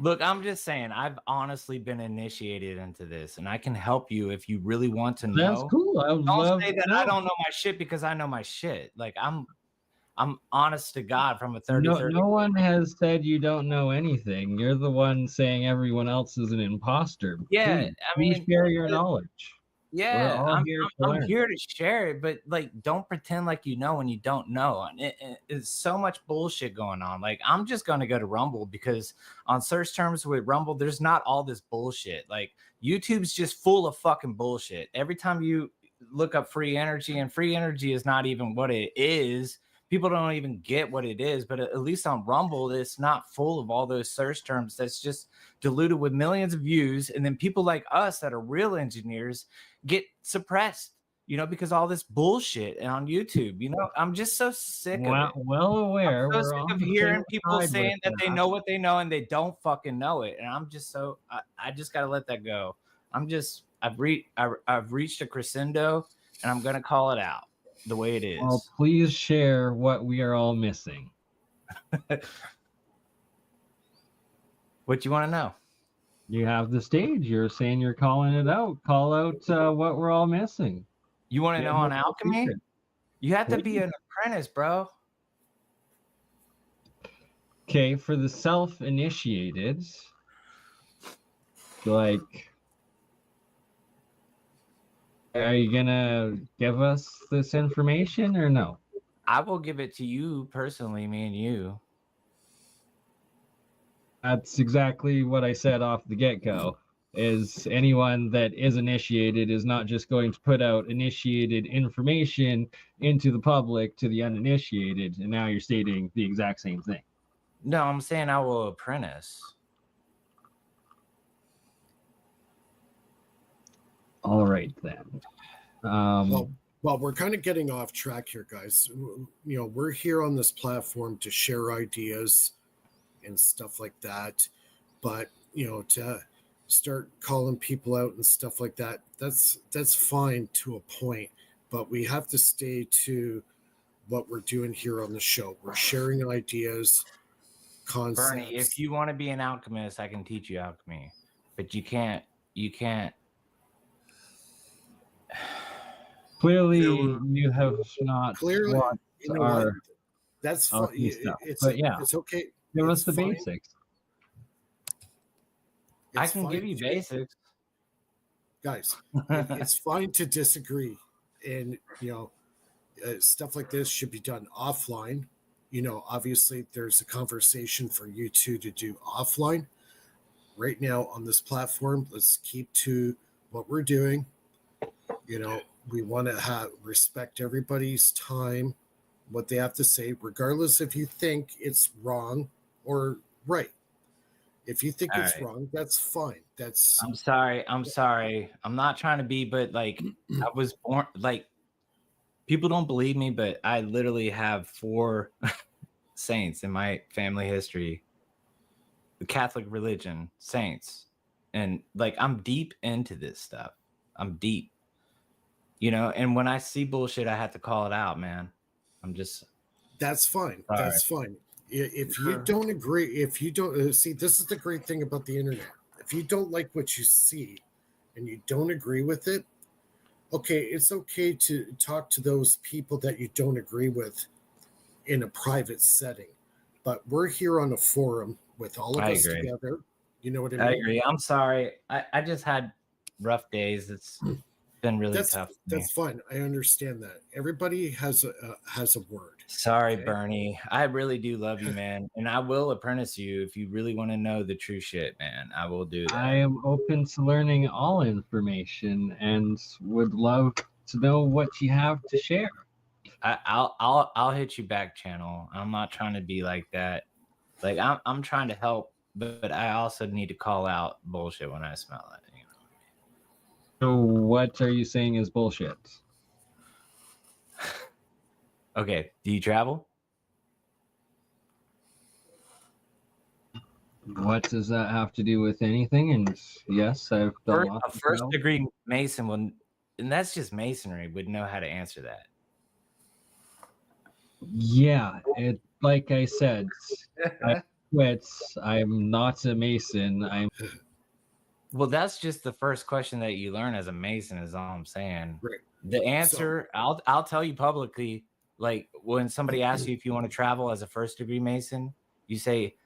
Look, I'm just saying, I've honestly been initiated into this, and I can help you if you really want to know. That's cool. I would don't say that I don't know my shit, because I know my shit. Like I'm honest to God from a 30. No one has said you don't know anything. You're the one saying everyone else is an imposter. Yeah, please share your knowledge. Yeah, I'm here to share it, but like, don't pretend like you know when you don't know. And it's so much bullshit going on. Like, I'm just gonna go to Rumble, because on search terms with Rumble, there's not all this bullshit. Like, YouTube's just full of fucking bullshit. Every time you look up free energy, and free energy is not even what it is. People don't even get what it is, but at least on Rumble, it's not full of all those search terms that's just diluted with millions of views. And then people like us that are real engineers get suppressed, because all this bullshit on YouTube. I'm just so sick of it. Well aware. I'm so sick of hearing people saying that they know what they know and they don't fucking know it. And I'm just I just got to let that go. I've reached a crescendo, and I'm going to call it out the way it is. Well, please share what we are all missing. What you want to know? You have the stage. You're saying you're calling it out. Call out what we're all missing. You want to know on alchemy? Secret. You have to be an apprentice, bro. Okay, for the self-initiated, like, are you gonna give us this information or no? I will give it to you personally, me and you. That's exactly what I said off the get-go. Is anyone that is initiated is not just going to put out initiated information into the public to the uninitiated, and now you're stating the exact same thing. No, I'm saying I will apprentice. All right then. Well, we're kind of getting off track here, guys. We're here on this platform to share ideas and stuff like that, but to start calling people out and stuff like that, that's fine to a point, but we have to stay to what we're doing here on the show. We're sharing ideas, concepts. Bernie, if you want to be an alchemist, I can teach you alchemy, but you can't Clearly, Yeah, you have not Clearly, watched you know what? our That's fine. alchemy stuff. It's But yeah, it's okay. give It's us the fine. basics. I It's can fine give you to- basics. guys. It's fine to disagree, and stuff like this should be done offline. Obviously, there's a conversation for you two to do offline. Right now on this platform, let's keep to what we're doing. We want to respect everybody's time, what they have to say, regardless if you think it's wrong or right. If you think All it's right. wrong, that's fine. That's I'm sorry. I'm not trying to be, but like I was born like people don't believe me, but I literally have 4 saints in my family history. The Catholic religion, saints. And like I'm deep into this stuff. I'm deep. And when I see bullshit, I have to call it out, man. I'm just that's fine. sorry. That's fine. If you Sure. don't agree, if you don't see, this is the great thing about the internet. If you don't like what you see and you don't agree with it, okay, it's okay to talk to those people that you don't agree with in a private setting. But we're here on a forum with all of I us agree. together. You know what I mean? I agree. I'm sorry. I just had rough days. It's been really tough for me. That's fine. I understand that. Everybody has a word. Sorry, okay? Bernie. I really do love you, man. And I will apprentice you if you really want to know the true shit, man. I will do that. I am open to learning all information and would love to know what you have to share. I'll hit you back channel. I'm not trying to be like that. Like I'm trying to help, but I also need to call out bullshit when I smell it. So what are you saying is bullshit? Okay. Do you travel? What does that have to do with anything? And yes, I've done A lots of first travel. degree Mason will, and that's just masonry, would know how to answer that. Yeah, like I said, I quit. I'm not a mason. Well, that's just the first question that you learn as a mason, is all I'm saying. Right. The answer, I'll tell you publicly, like when somebody asks you if you want to travel as a first degree mason, you say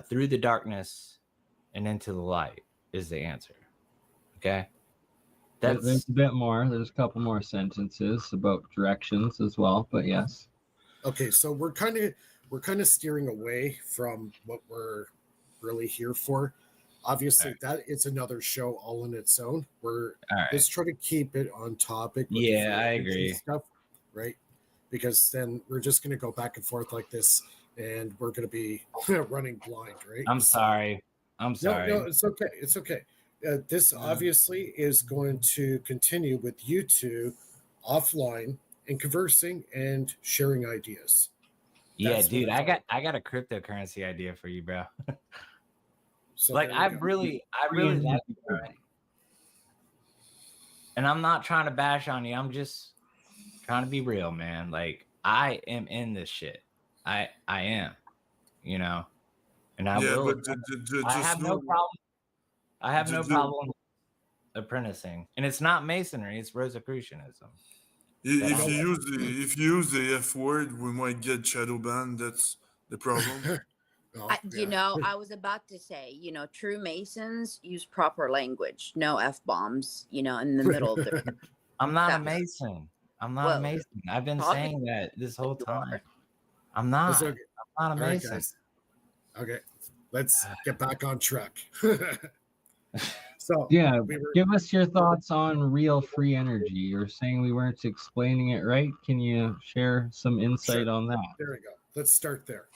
through the darkness and into the light is the answer. Okay. There's a bit more. There's a couple more sentences about directions as well, but yes. Okay, so we're kind of steering away from what we're really here for. Obviously, that it's another show all in its own. Let's try to keep it on topic. With the I agree. Stuff, right? Because then we're just going to go back and forth like this, and we're going to be running blind, right? I'm sorry. I'm sorry. No, it's okay. It's okay. This obviously is going to continue with you two offline and conversing and sharing ideas. Yeah, dude, I got a cryptocurrency idea for you, bro. So like I really like it already. And I'm not trying to bash on you. I'm just trying to be real, man. Like I am in this shit. I am, and I will. I have no problem. I have no problem apprenticing, and it's not masonry; it's Rosicrucianism. If you use the F word, we might get shadow banned. That's the problem. I was about to say, true Masons use proper language, no F bombs, in the middle of the. I'm not a Mason. I'm not a Mason. I've been saying that this whole time. I'm not. Okay. I'm not a Mason. Right, okay, let's get back on track. So yeah, give us your thoughts on real free energy. You're saying we weren't explaining it right. Can you share some insight on that? There we go. Let's start there.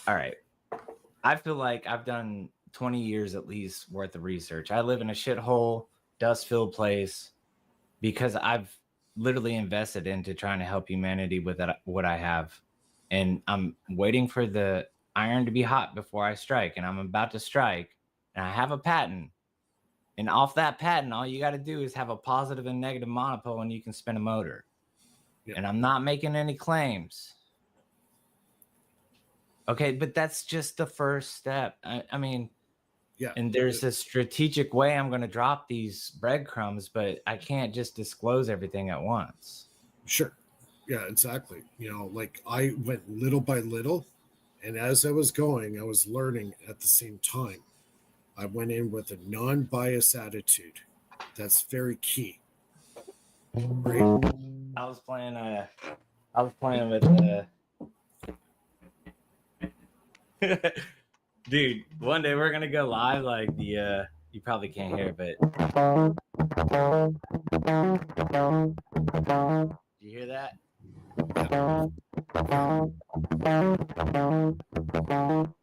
All right. I feel like I've done 20 years at least worth of research. I live in a shithole, dust-filled place because I've literally invested into trying to help humanity with what I have. And I'm waiting for the iron to be hot before I strike. And I'm about to strike. And I have a patent. And off that patent, all you got to do is have a positive and negative monopole and you can spin a motor. Yep. And I'm not making any claims. Okay, but that's just the first step. I mean, Yeah. And there's a strategic way I'm going to drop these breadcrumbs, but I can't just disclose everything at once. Sure. Yeah, exactly. Like I went little by little, and as I was going, I was learning at the same time. I went in with a non-bias attitude. That's very key. Right? I was playing with dude, one day we're gonna go live like the you probably can't hear, but do you hear that?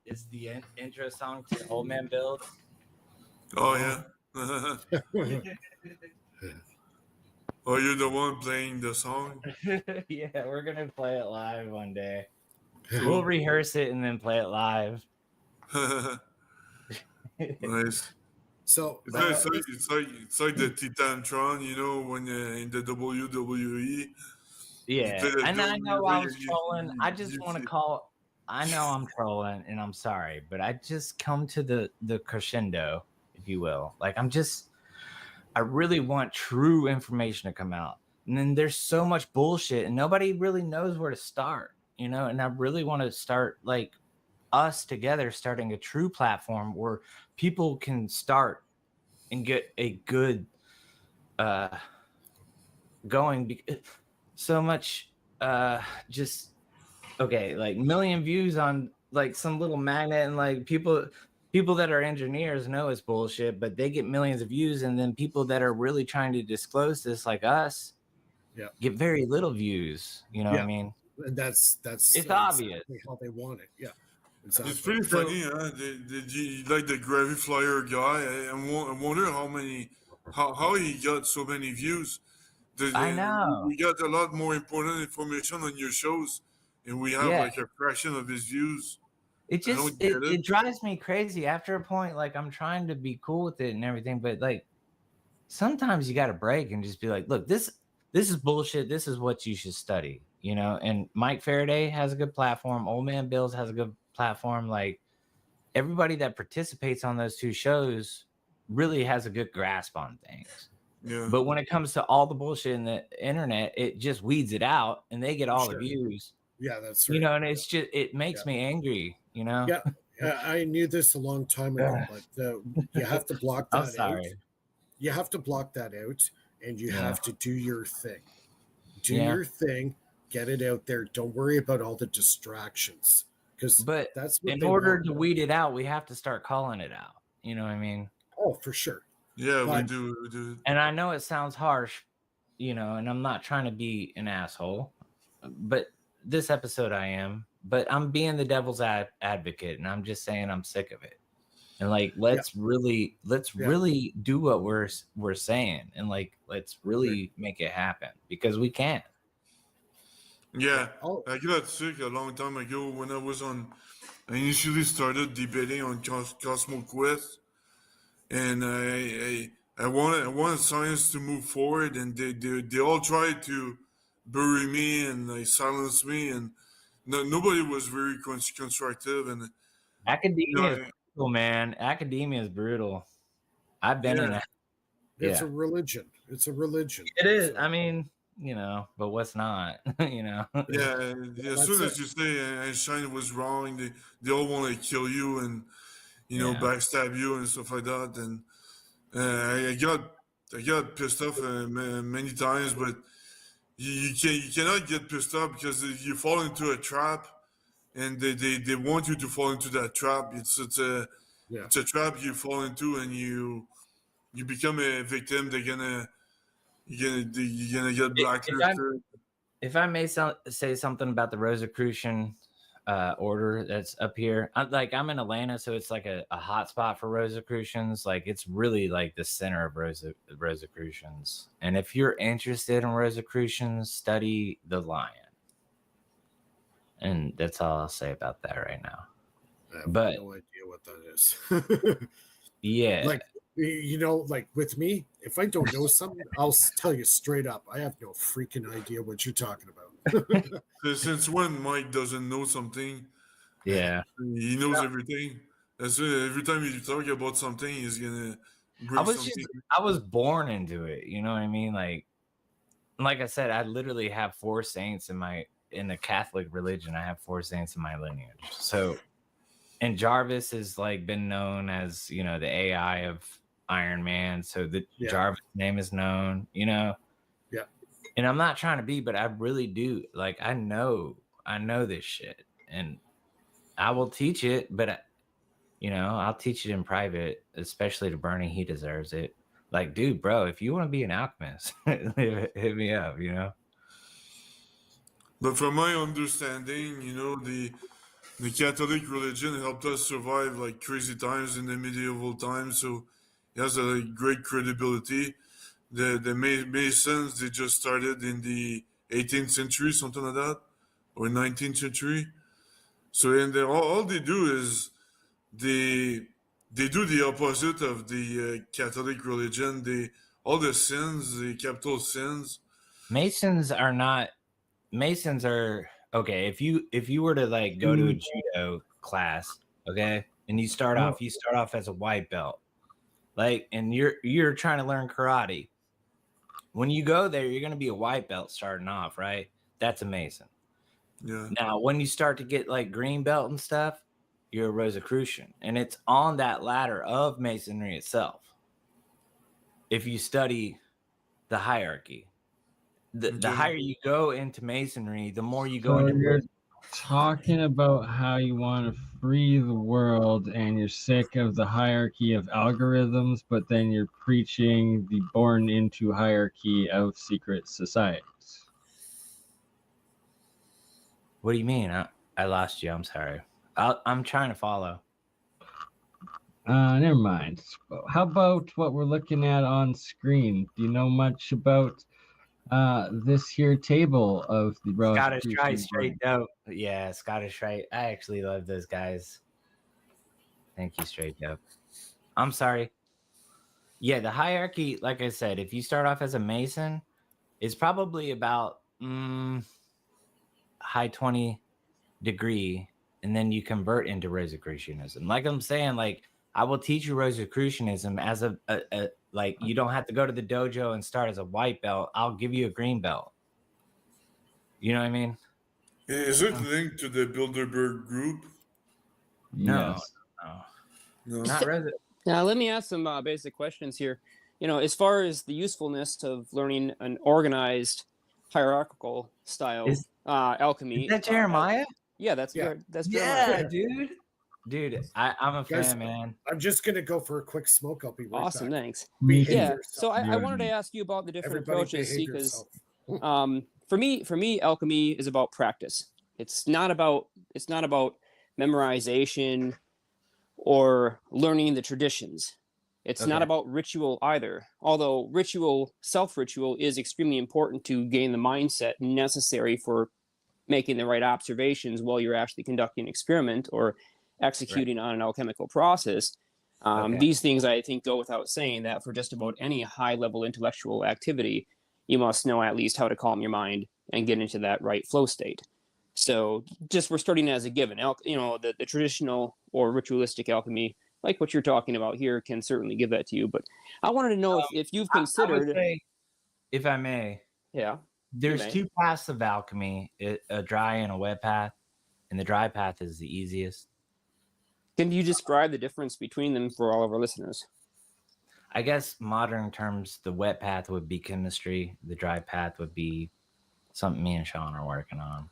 It's the intro song to Old Man Build. Oh yeah. Oh, you're the one playing the song? Yeah, we're gonna play it live one day. Cool. We'll rehearse it and then play it live. Nice. So it's like the Titantron, when in the WWE. Yeah, and I know I was trolling. I just you want to see- call. I know I'm trolling, and I'm sorry, but I just come to the crescendo, if you will. Like I really want true information to come out, and then there's so much bullshit, and nobody really knows where to start, And I really want to start like us together, starting a true platform where people can start and get a good going. So much just okay, like million views on like some little magnet, and like people that are engineers know it's bullshit, but they get millions of views, and then people that are really trying to disclose this like us get very little views. What I mean? And that's it's obvious how they want it. Yeah. Exactly. It's pretty funny, huh? Like the Gravity Flyer guy. I wonder how he got so many views. I know. We got a lot more important information on your shows, and we have like a fraction of his views. It just it drives me crazy after a point. Like I'm trying to be cool with it and everything, but like sometimes you got to break and just be like, look, this is bullshit. This is what you should study, And Mike Faraday has a good platform. Old Man Bills has a good platform. Like everybody that participates on those two shows really has a good grasp on things. Yeah. But when it comes to all the bullshit in the internet, it just weeds it out, and they get all the views. Yeah, that's right. And it's just it makes me angry. Yeah, I knew this a long time ago, but you have to block that I'm sorry. out. You have to block that out, and you have to do your thing. Do your thing, get it out there. Don't worry about all the distractions, because that's what in order to weed it out, we have to start calling it out. You know what I mean? Oh, for sure. Yeah, we do. And I know it sounds harsh, and I'm not trying to be an asshole, but this episode I am. But I'm being the devil's advocate, and I'm just saying I'm sick of it. And like, let's really do what we're saying, and like, let's really make it happen, because we can. Yeah, I got sick a long time ago when I initially started debating on Cosmo Quest, and I wanted science to move forward, and they all tried to bury me and silence me, and nobody was very constructive. And academia is brutal, man. Academia is brutal. I've been in it. It's a religion. It's a religion. It is. So. I mean, but what's not? Yeah. As soon as you say Einstein was wrong, they all want to kill you and backstab you and stuff like that. And I got pissed off many times, but you cannot get pissed off, because you fall into a trap, and they want you to fall into that trap. It's a trap you fall into, and you become a victim. You're gonna get blacklisted. If I may say something about the Rosicrucian order that's up here, I'm in Atlanta, so it's like a hot spot for Rosicrucians. Like it's really like the center of Rosicrucians. And if you're interested in Rosicrucians, study the Lion. And that's all I'll say about that right now. I have no idea what that is. Yeah. Like, like with me, if I don't know something, I'll tell you straight up. I have no freaking idea what you're talking about. Since when Mike doesn't know something? Yeah. He knows everything. That's it. Every time you talk about something, he's gonna bring something. I was born into it. You know what I mean? Like I said, I literally have 4 saints in the Catholic religion. I have 4 saints in my lineage. So, and Jarvis has like been known as, you know, the AI of Iron Man. So the Jarvis name is known, you know? Yeah. And I'm not trying to be, but I really do. Like, I know this shit and I will teach it, but you know, I'll teach it in private, especially to Bernie. He deserves it. Like, dude, bro, if you want to be an alchemist, hit me up, you know? But from my understanding, you know, the Catholic religion helped us survive like crazy times in the medieval times, so it has a great credibility. The Masons, they just started in the 18th century, something like that, or 19th century. So and all they do is they do the opposite of the Catholic religion. All the sins, the capital sins. Masons are okay. If you were to like go to a judo class, okay, and you start off as a white belt, like, and you're trying to learn karate. When you go there, you're gonna be a white belt starting off, right? That's a Mason. Yeah. Now, when you start to get like green belt and stuff, you're a Rosicrucian, and it's on that ladder of Masonry itself. If you study the hierarchy, the higher you go into Masonry, the more you go into. You're talking about how you want to free the world, and you're sick of the hierarchy of algorithms, but then you're preaching the born into hierarchy of secret societies. What do you mean? I lost you. I'm sorry. I'm trying to follow. Never mind. How about what we're looking at on screen? Do you know much about this here table of the Scottish Rite straight dope? Yeah, Scottish Rite. I actually love those guys. Thank you, straight dope. I'm sorry. Yeah, the hierarchy, like I said, if you start off as a Mason, it's probably about high 20 degree, and then you convert into Rosicrucianism. Like I'm saying, like I will teach you Rosicrucianism as a like you don't have to go to the dojo and start as a white belt. I'll give you a green belt. You know what I mean? Is it linked to the Bilderberg group? Yes. No. Not Rosicrucian. Now, let me ask some basic questions here. You know, as far as the usefulness of learning an organized hierarchical style alchemy. Is that Jeremiah? Yeah, that's Jeremiah. Yeah, dude, I'm a fan, man. I'm just gonna go for a quick smoke. I'll be right back. Awesome, thanks. Behave Yeah, yourself. so I wanted to ask you about the different Everybody approaches, behave because yourself. for me, alchemy is about practice. It's not about memorization or learning the traditions. It's not about ritual either, although self-ritual is extremely important to gain the mindset necessary for making the right observations while you're actually conducting an experiment or executing on an alchemical process. These things, I think, go without saying that for just about any high-level intellectual activity, you must know at least how to calm your mind and get into that right flow state. So just we're starting as a given. The traditional or ritualistic alchemy, like what you're talking about here, can certainly give that to you. But I wanted to know if you've considered... I would say, if I may. Yeah. There's 2 paths of alchemy, a dry and a wet path, and the dry path is the easiest. Can you describe the difference between them for all of our listeners? I guess modern terms, the wet path would be chemistry. The dry path would be something me and Sean are working on.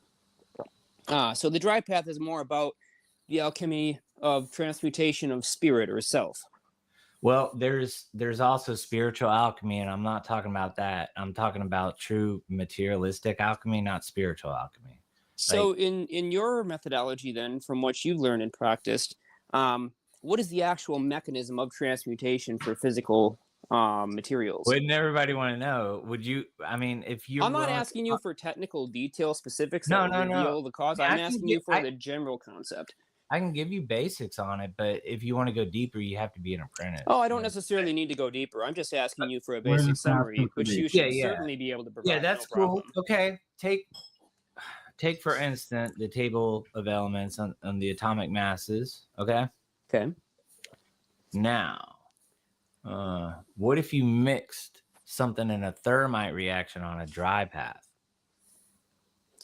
So the dry path is more about the alchemy of transmutation of spirit or self. Well, there's also spiritual alchemy, and I'm not talking about that. I'm talking about true materialistic alchemy, not spiritual alchemy. So in your methodology, then, from what you've learned and practiced, what is the actual mechanism of transmutation for physical materials? Wouldn't everybody want to know? Would you? I mean, if you, I'm not asking you for technical detail specifics No, that no, reveal no. the cause. I'm asking you for the general concept. I can give you basics on it, but if you want to go deeper, you have to be an apprentice. Oh, I don't necessally need to go deeper. I'm just asking you for a basic summary, which you should certainly be able to provide. Yeah, that's cool. Okay, take for instance the table of elements on the atomic masses. Okay. Okay. Now, what if you mixed something in a thermite reaction on a dry path?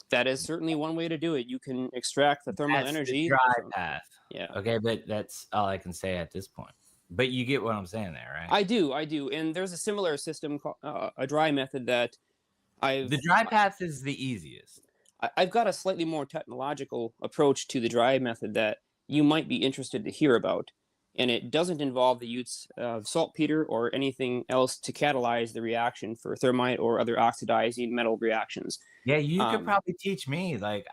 That is certainly one way to do it. You can extract the thermal That's the energy dry from, path. yeah. Okay, but that's all I can say at this point. But you get what I'm saying there, right? I do. And there's a similar system called a dry method that The dry path is the easiest. I've got a slightly more technological approach to the dry method that you might be interested to hear about. And it doesn't involve the use of saltpeter or anything else to catalyze the reaction for thermite or other oxidizing metal reactions. Yeah, you could probably teach me. Like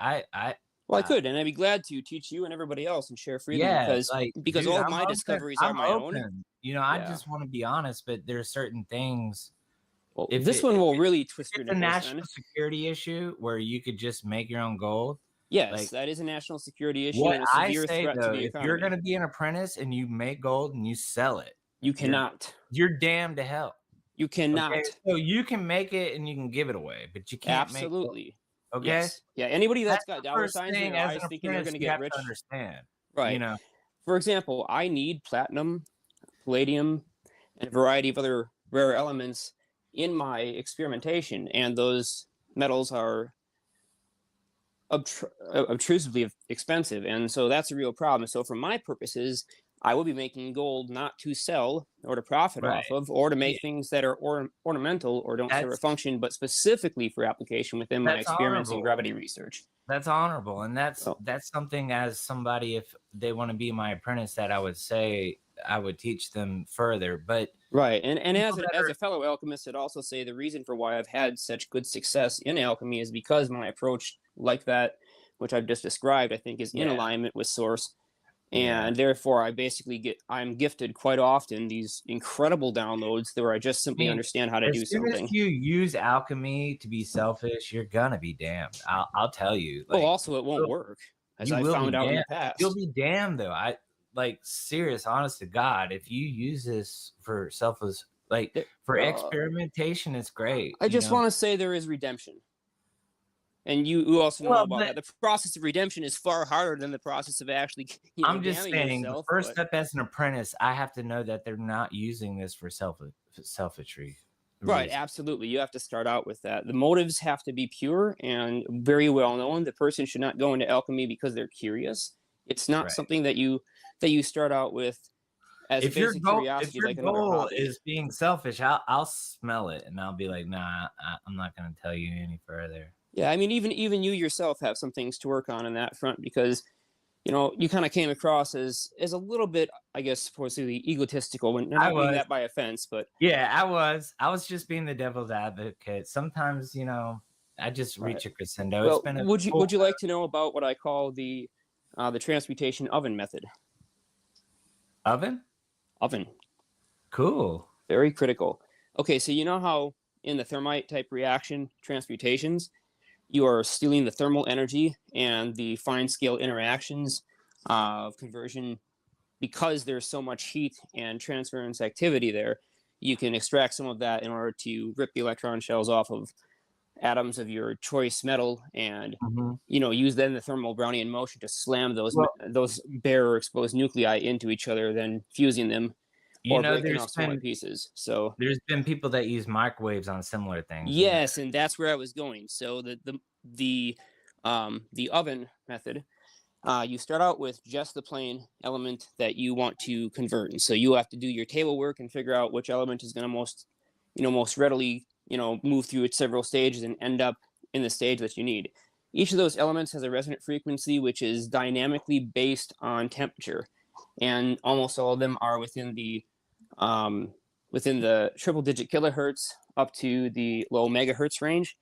Well, I could, and I'd be glad to teach you and everybody else and share freely yeah, because like, because dude, all of I'm my open. discoveries I'm are my open. own. You know, I Yeah. just want to be honest, but there's certain things. Well, If this one will really twist your it's a nipples. national security issue where you could just make your own gold. Yes, like, that is a national security issue What and a I severe say threat though, to the if you're economy. going to be an apprentice and you make gold and you sell it, You cannot. You're damned to hell. You cannot. Okay? So you can make it and you can give it away, but you can't Absolutely. make it. Okay. Yes. Yeah. Anybody that's got the dollar first signs in thing their as eyes an thinking they're apprentice going to you get have rich. to understand. Right. You know. For example, I need platinum, palladium, and a variety of other rare elements in my experimentation, and those metals are obtrusively expensive, and so that's a real problem. So for my purposes, I will be making gold not to sell or to profit Right. off of, or to make things that are ornamental or don't serve a function, but specifically for application within my experiments and gravity research. That's honorable, and that's something as somebody, if they want to be my apprentice, that I would say I would teach them further. But right, and as a fellow alchemist, I'd also say the reason for why I've had such good success in alchemy is because my approach, like that, which I've just described, I think is in alignment with source. And therefore, I'm gifted quite often these incredible downloads where I just simply understand how to do something. As soon as you use alchemy to be selfish, you're gonna be damned. I'll tell you. Well, also it won't work, as I found out in the past. You'll be damned, though. Serious, honest to God, if you use this for selfless, for experimentation, it's great. I just want to say there is redemption. And you also know about that. The process of redemption is far harder than the process of actually, I'm just saying, yourself, the first step as an apprentice, I have to know that they're not using this for selfishry. Right, absolutely. You have to start out with that. The motives have to be pure and very well known. The person should not go into alchemy because they're curious. It's not something that you start out with as a basic curiosity. If your goal is being selfish, I'll smell it and I'll be like, nah, I'm not going to tell you any further. Yeah, I mean, even you yourself have some things to work on that front because, you kind of came across as a little bit, I guess, supposedly egotistical, and not meaning that by offense, but yeah, I was just being the devil's advocate. Sometimes, I just reach a crescendo. Well, would you like to know about what I call the transmutation oven method? Oven. Cool. Very critical. Okay, so you know how in the thermite type reaction transmutations, you are stealing the thermal energy and the fine scale interactions of conversion because there's so much heat and transference activity there. You can extract some of that in order to rip the electron shells off of atoms of your choice metal and use then the thermal Brownian motion to slam those bare or exposed nuclei into each other, then fusing them or breaking off smaller pieces. So there's been people that use microwaves on similar things. Yes, and that's where I was going. So the oven method, you start out with just the plain element that you want to convert, and so you have to do your table work and figure out which element is going to most readily move through its several stages and end up in the stage that you need. Each of those elements has a resonant frequency which is dynamically based on temperature, and almost all of them are within the triple digit kilohertz up to the low megahertz range.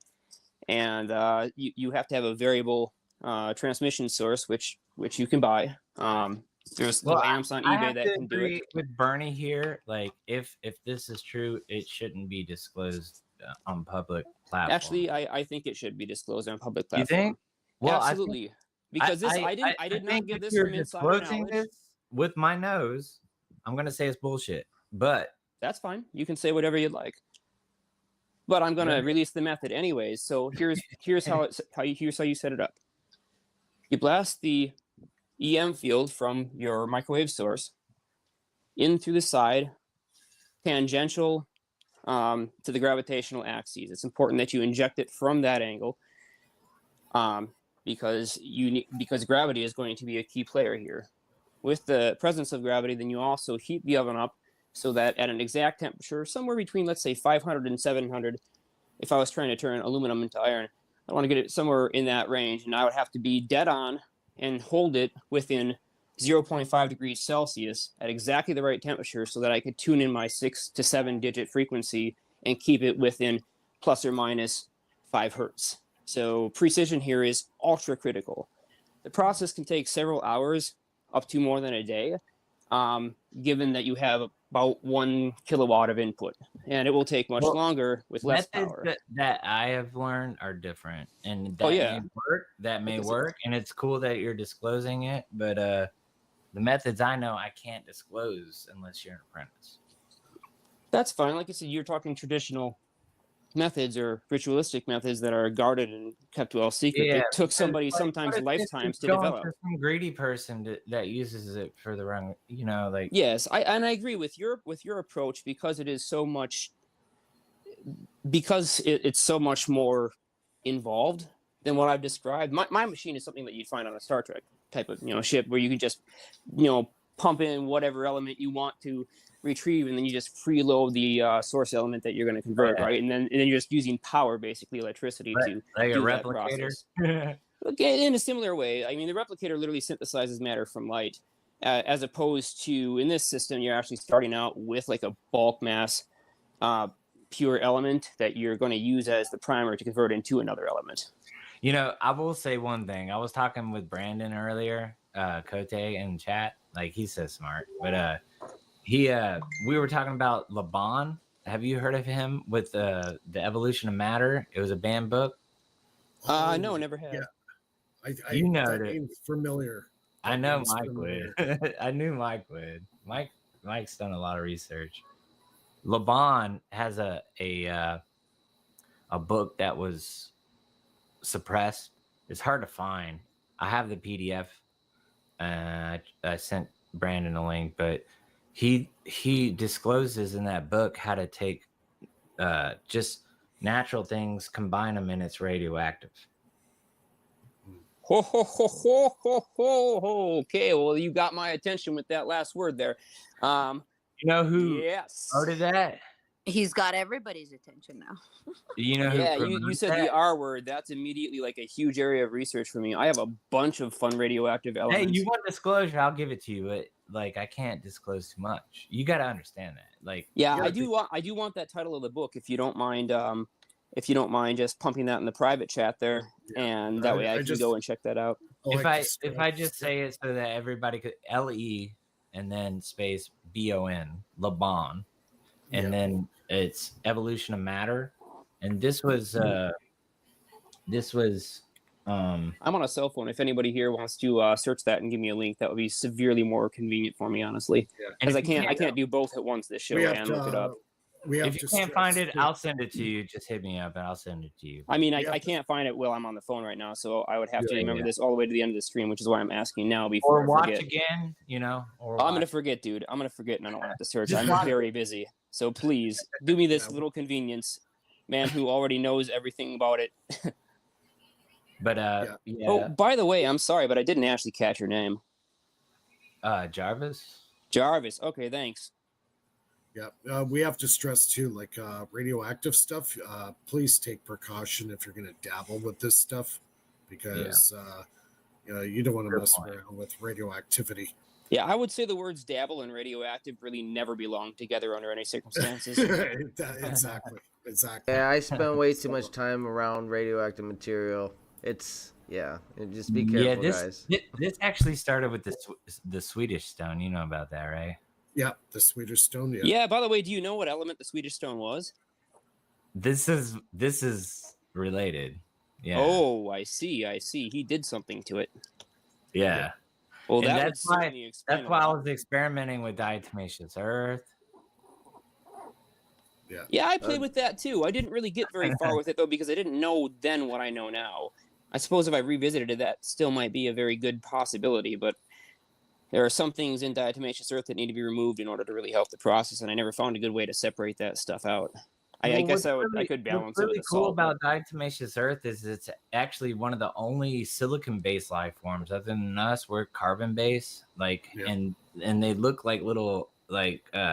And you have to have a variable transmission source, which you can buy. There's lamps on eBay that can do it. With Bernie here, like if this is true, it shouldn't be disclosed on public platform. Actually, I think it should be disclosed on public platform. You think? Well, absolutely. Because I did not get this from insider knowledge. This with my nose, I'm gonna say it's bullshit. But that's fine. You can say whatever you'd like. But I'm gonna release the method anyways. So here's how you set it up. You blast the EM field from your microwave source in through the side, tangential to the gravitational axes. It's important that you inject it from that angle because gravity is going to be a key player here. With the presence of gravity, then you also heat the oven up so that at an exact temperature, somewhere between, let's say, 500 and 700, if I was trying to turn aluminum into iron, I want to get it somewhere in that range, and I would have to be dead on and hold it within 0.5 degrees Celsius at exactly the right temperature so that I could tune in my 6 to 7 digit frequency and keep it within plus or minus 5 hertz. So precision here is ultra critical. The process can take several hours, up to more than a day, given that you have about 1 kilowatt of input, and it will take much longer with less power. That I have learned are different, and that may work, and it's cool that you're disclosing it, but the methods I know I can't disclose unless you're an apprentice. That's fine. Like I said, you're talking traditional methods or ritualistic methods that are guarded and kept well secret. It took somebody sometimes lifetimes to develop. Some greedy person that uses it for the wrong, like. Yes, I agree with your approach because it is so much, because it's so much more involved than what I've described. My machine is something that you'd find on a Star Trek type of ship where you can just pump in whatever element you want to retrieve, and then you just freeload the source element that you're going to convert, right? And then you're just using power, basically electricity, to like do a that replicator. process. Okay, in a similar way. I mean, the replicator literally synthesizes matter from light, as opposed to in this system, you're actually starting out with like a bulk mass, pure element that you're going to use as the primer to convert into another element. I will say one thing. I was talking with Brandon earlier, Cote in chat. Like, he's so smart, but we were talking about Laban. Have you heard of him with the Evolution of Matter? It was a banned book. No, I never had. Yeah, that name's familiar. I know Mike would. I knew Mike would. Mike's done a lot of research. Laban has a book that was suppressed. It's hard to find. I have the PDF. I sent Brandon a link, but he discloses in that book how to take just natural things, combine them, and it's radioactive. Ho, ho, ho, ho, ho, ho. Okay, well, you got my attention with that last word there. You know who started that? He's got everybody's attention now. You said the R word. That's immediately like a huge area of research for me. I have a bunch of fun radioactive elements. Hey, you want disclosure? I'll give it to you, but like, I can't disclose too much. You got to understand that. Like, I do want that title of the book, if you don't mind. If you don't mind just pumping that in the private chat there, and that way I can go and check that out. If I just say it so that everybody could, LE and then space BON, Laban, and then it's Evolution of Matter, and this was I'm on a cell phone. If anybody here wants to search that and give me a link, that would be severely more convenient for me, honestly, because I can't do both at once this show and look it up. If you can't find it, I'll send it to you. Just hit me up and I'll send it to you. I mean, I can't find it while I'm on the phone right now, so I would have to remember this all the way to the end of the stream, which is why I'm asking now before I forget. Again, or I'm going to forget, dude. I'm going to forget, and I don't have to search. I'm very busy. So please do me this little convenience, man who already knows everything about it. But Oh, by the way, I'm sorry, but I didn't actually catch your name. Jarvis. Jarvis. Okay, thanks. Yeah, we have to stress too, like radioactive stuff. Please take precaution if you're going to dabble with this stuff, because you don't want to mess around with radioactivity. Yeah, I would say the words dabble and radioactive really never belong together under any circumstances. Exactly. Yeah, I spend way too much time around radioactive material. Just be careful, guys. This actually started with the Swedish stone. You know about that, right? Yeah, the Swedish stone. Yeah. Yeah. By the way, do you know what element the Swedish stone was? This is related. Yeah. Oh, I see. He did something to it. Yeah. Well, that's why I was experimenting with diatomaceous earth. Yeah, I played with that too. I didn't really get very far with it though, because I didn't know then what I know now. I suppose if I revisited it, that still might be a very good possibility, but there are some things in diatomaceous earth that need to be removed in order to really help the process, and I never found a good way to separate that stuff out. I guess I could balance it with What's really the cool salt. about diatomaceous earth is it's actually one of the only silicon-based life forms. Other than us, we're carbon-based. Like, and they look like little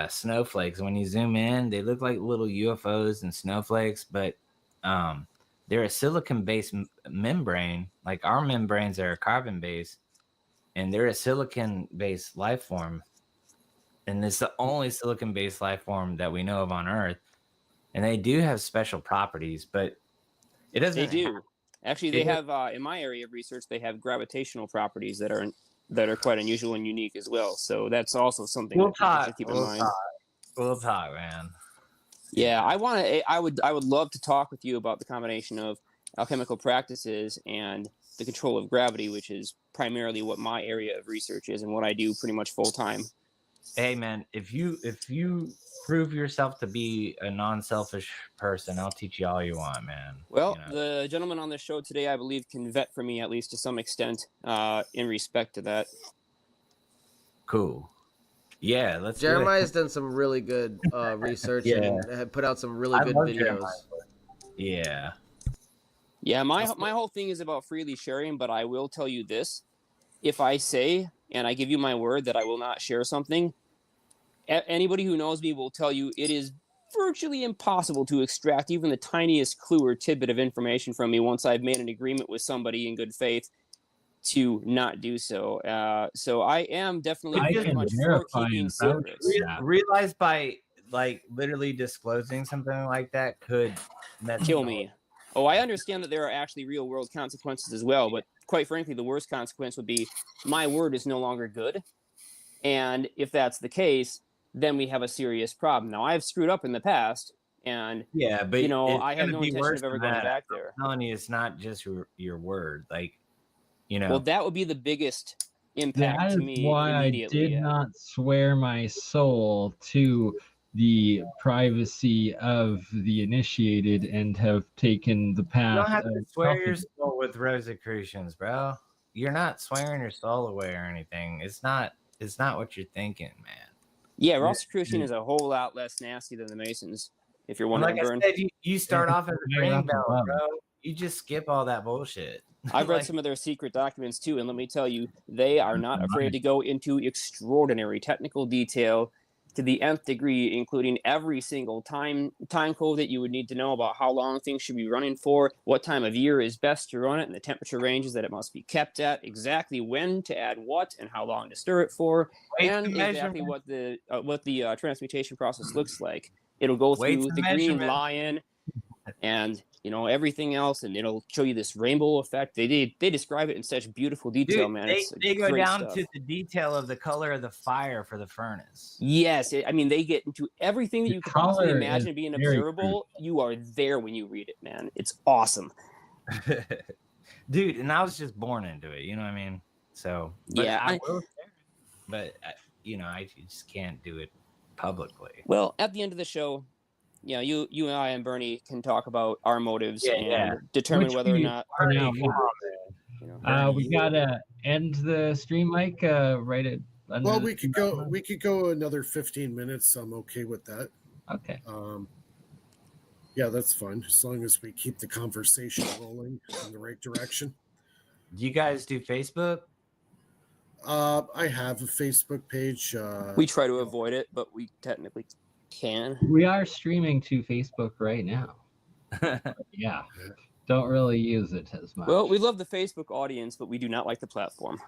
snowflakes. When you zoom in, they look like little UFOs and snowflakes, but they're a silicon-based membrane. Like our membranes are carbon-based, and they're a silicon-based life form. And it's the only silicon-based life form that we know of on Earth. And they do have special properties, but it doesn't. They do. Actually, they have in my area of research, they have gravitational properties that are quite unusual and unique as well. So that's also something that people should keep in mind. We'll talk, man. Yeah, I would love to talk with you about the combination of alchemical practices and the control of gravity, which is primarily what my area of research is and what I do pretty much full time. Hey, man, if you prove yourself to be a non-selfish person, I'll teach you all you want, man. Well, the gentleman on the show today, I believe, can vet for me at least to some extent in respect to that. Cool. Yeah, let's. Jeremiah's done some really good research and have put out some really good videos. Yeah. Yeah, my whole thing is about freely sharing, but I will tell you this. If I say, and I give you my word that I will not share something, anybody who knows me will tell you it is virtually impossible to extract even the tiniest clue or tidbit of information from me once I've made an agreement with somebody in good faith to not do so. So I am definitely very much for keeping secrets. Realize by literally disclosing something like that could kill me. Oh, I understand that there are actually real world consequences as well, but quite frankly, the worst consequence would be my word is no longer good. And if that's the case, then we have a serious problem. Now, I've screwed up in the past, and but I have no intention of ever going back there. I'm telling you, it's not just your word, Well, that would be the biggest impact to me. Why I did not swear my soul to the privacy of the initiated and have taken the path. You don't have to swear your soul with Rosicrucians, bro. You're not swearing your soul away or anything. It's not what you're thinking, man. Yeah, Rosicrucian is a whole lot less nasty than the Masons. If you're wondering, like I said, you start off as a green belt, bro. You just skip all that bullshit. I've read some of their secret documents too, and let me tell you, they are not afraid to go into extraordinary technical detail to the nth degree, including every single time code that you would need to know about how long things should be running for, what time of year is best to run it, and the temperature ranges that it must be kept at, exactly when to add what and how long to stir it for, and exactly what the transmutation process looks like. It'll go through the green lion and everything else, and it'll show you this rainbow effect. They describe it in such beautiful detail, man. They go down to the detail of the color of the fire for the furnace. Yes, they get into everything that you could possibly imagine being observable. You are there when you read it, man. It's awesome. Dude, and I was just born into it, you know what I mean? So, I will share it, but I just can't do it publicly. Well, at the end of the show, you and I and Bernie can talk about our motives and determine whether or not. We gotta end the stream, Mike. Right at. Well, we could go another 15 minutes. I'm okay with that. Okay. Yeah, that's fine as long as we keep the conversation rolling in the right direction. Do you guys do Facebook? I have a Facebook page. We try to avoid it, but we technically can. We are streaming to Facebook right now. Yeah. Don't really use it as much. Well, we love the Facebook audience, but we do not like the platform.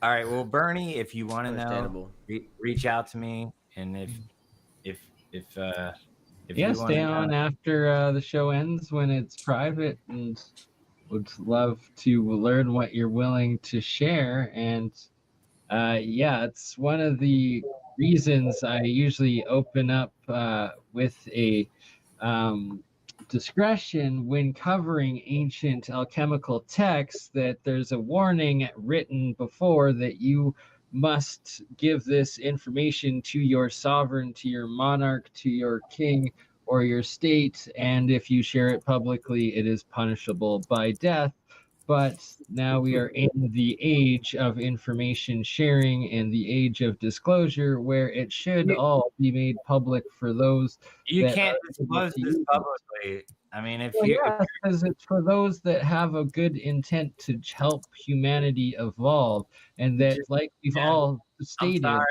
All right. Well, Bernie, if you want to know, reach out to me, and if stay on after the show ends when it's private, and would love to learn what you're willing to share. And it's one of the reasons I usually open up with a discretion when covering ancient alchemical texts, that there's a warning written before that you must give this information to your sovereign, to your monarch, to your king, or your state, and if you share it publicly, it is punishable by death. but now we are in the age of information sharing and the age of disclosure where it should all be made public for those You that can't are able disclose to this use it. publicly. I mean, if Well, you yeah, because it's for those that have a good intent to help humanity evolve, and that, like we've Yeah, all I'm stated, sorry.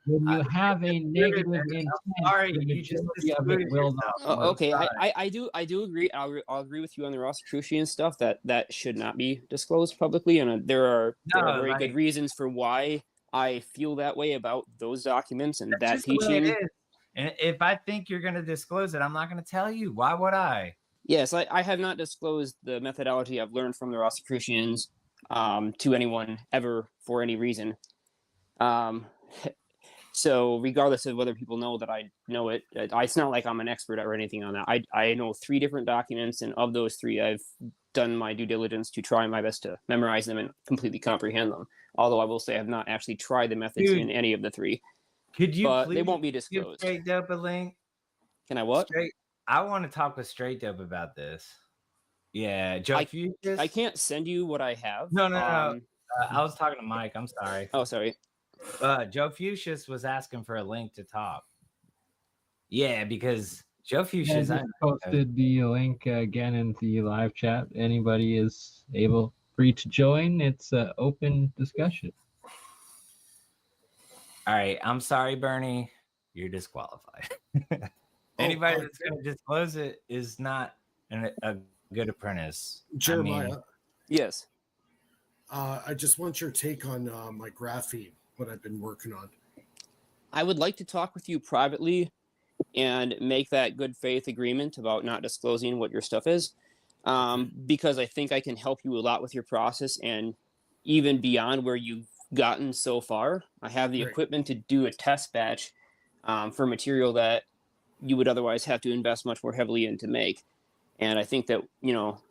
when you have a negative I'm intent, sorry, the you just majority of it excluded will yourself. not work. Okay, I do agree. I'll agree with you on the Rosicrucian stuff that should not be disclosed publicly, and there are No, very like, good reasons for why I feel that way about those documents and that just the way it teaching. is. And if I think you're going to disclose it, I'm not going to tell you. Why would I? Yes, I have not disclosed the methodology I've learned from the Rosicrucians to anyone ever for any reason. So regardless of whether people know that I know it, it's not like I'm an expert or anything on that. I know 3 different documents, and of those 3, I've done my due diligence to try my best to memorize them and completely comprehend them. Although I will say I have not actually tried the methods in any of the 3. Could you But please they won't be give disclosed. Straight Dope a link? Can I what? I want to talk with Straight Dope about this. Yeah, Joe Fuchs? I can't send you what I have. No. I was talking to Mike. I'm sorry. Oh, sorry. Joe Fuchs was asking for a link to talk. Yeah, because Joe Fuchs, I posted the link again in the live chat. Anybody is free to join. It's an open discussion. All right, I'm sorry, Bernie. You're disqualified. Anybody that's going to disclose it is not a good apprentice. Jeremiah. Yes. I just want your take on my graphene, what I've been working on. I would like to talk with you privately and make that good faith agreement about not disclosing what your stuff is, because I think I can help you a lot with your process and even beyond where you've gotten so far. I have the equipment to do a test batch for material that you would otherwise have to invest much more heavily in to make. And I think that,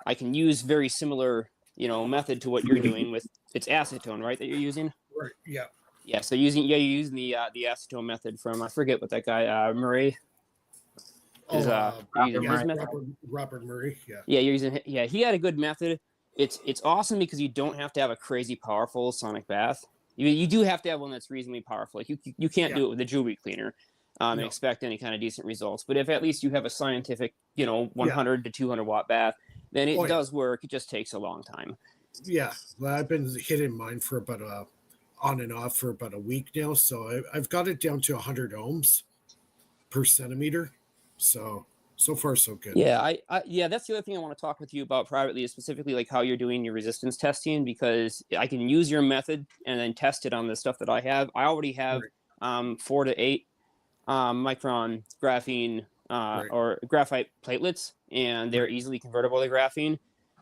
I can use very similar, method to what you're doing with it's acetone, right? That you're using. Right. Yeah. Yeah. So you're using the acetone method from, I forget what that guy, Murray. Robert Murray. Yeah. Yeah. You're using. Yeah. He had a good method. It's awesome because you don't have to have a crazy powerful sonic bath. You do have to have one that's reasonably powerful. Like you can't do it with a jewelry cleaner. And expect any kind of decent results. But if at least you have a scientific, 100 to 200 watt bath, then it does work. It just takes a long time. Yeah. Well, I've been hitting mine for about on and off for about a week now. So I've got it down to 100 ohms per centimeter. So far, so good. Yeah. That's the other thing I want to talk with you about privately is specifically like how you're doing your resistance testing, because I can use your method and then test it on the stuff that I have. I already have 4 to 8 micron graphene or graphite platelets, and they're easily convertible to graphene,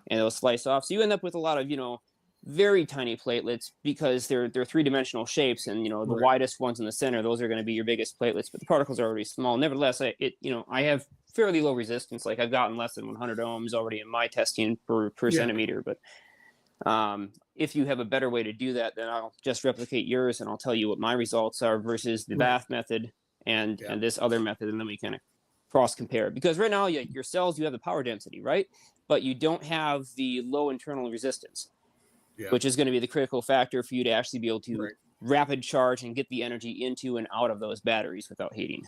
and they'll slice off. So you end up with a lot of very tiny platelets because they're 3-dimensional shapes, and the widest ones in the center, those are going to be your biggest platelets, but the particles are already small. Nevertheless, I have fairly low resistance. Like I've gotten less than 100 ohms already in my testing per centimeter. But if you have a better way to do that, then I'll just replicate yours and I'll tell you what my results are versus the bath method and this other method, and then we kind of cross compare. Because right now, your cells, you have the power density, right? But you don't have the low internal resistance, which is going to be the critical factor for you to actually be able to rapid charge and get the energy into and out of those batteries without heating.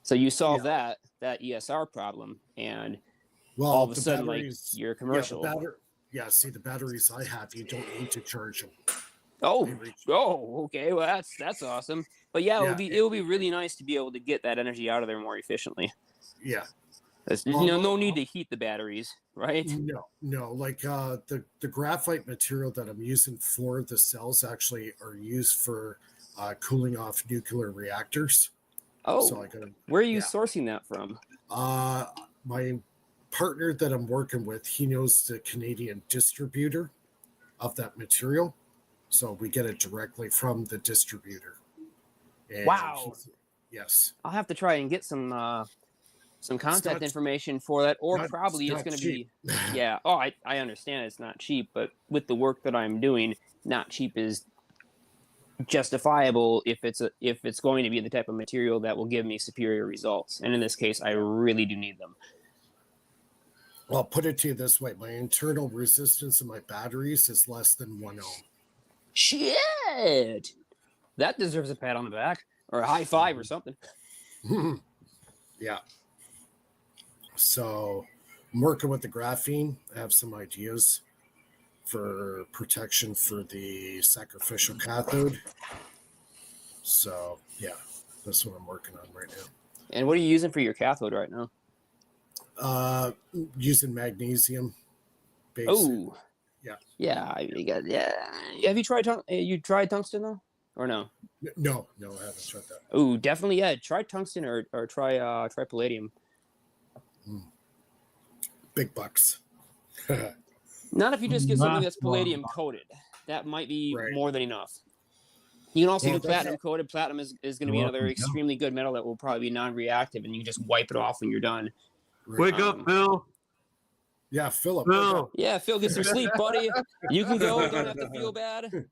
So you solve that ESR problem, and all of a sudden, like you're commercial. See, the batteries I have, you don't need to charge them. Okay. Well, that's awesome. But it will be really nice to be able to get that energy out of there more efficiently. Yeah. There's no need to heat the batteries, right? No. Like the graphite material that I'm using for the cells actually are used for cooling off nuclear reactors. Oh, so where are you sourcing that from? My partner that I'm working with, he knows the Canadian distributor of that material. So we get it directly from the distributor. And wow. Yes. I'll have to try and get some contact information for that, or it's going to be, I understand it's not cheap, but with the work that I'm doing, not cheap is justifiable if it's going to be the type of material that will give me superior results. And in this case, I really do need them. Well, I'll put it to you this way: my internal resistance of my batteries is less than 1 ohm. Shit, that deserves a pat on the back or a high five or something. Yeah. So I'm working with the graphene. I have some ideas for protection for the sacrificial cathode. So yeah, that's what I'm working on right now. And what are you using for your cathode right now? Using magnesium. Basic. Oh, yeah. Yeah. Have you tried tungsten though, or no? No, I haven't tried that. Oh, definitely. Yeah, try tungsten or try palladium. Big bucks. Not if you just get something that's palladium coated. That might be more than enough. You can also do platinum coated. Platinum is going to be another extremely good metal that will probably be non-reactive, and you can just wipe it off when you're done. Wake up, Phil. Yeah, Philip. Phil. Yeah, Phil, get some sleep, buddy. You can go. Don't have to feel bad.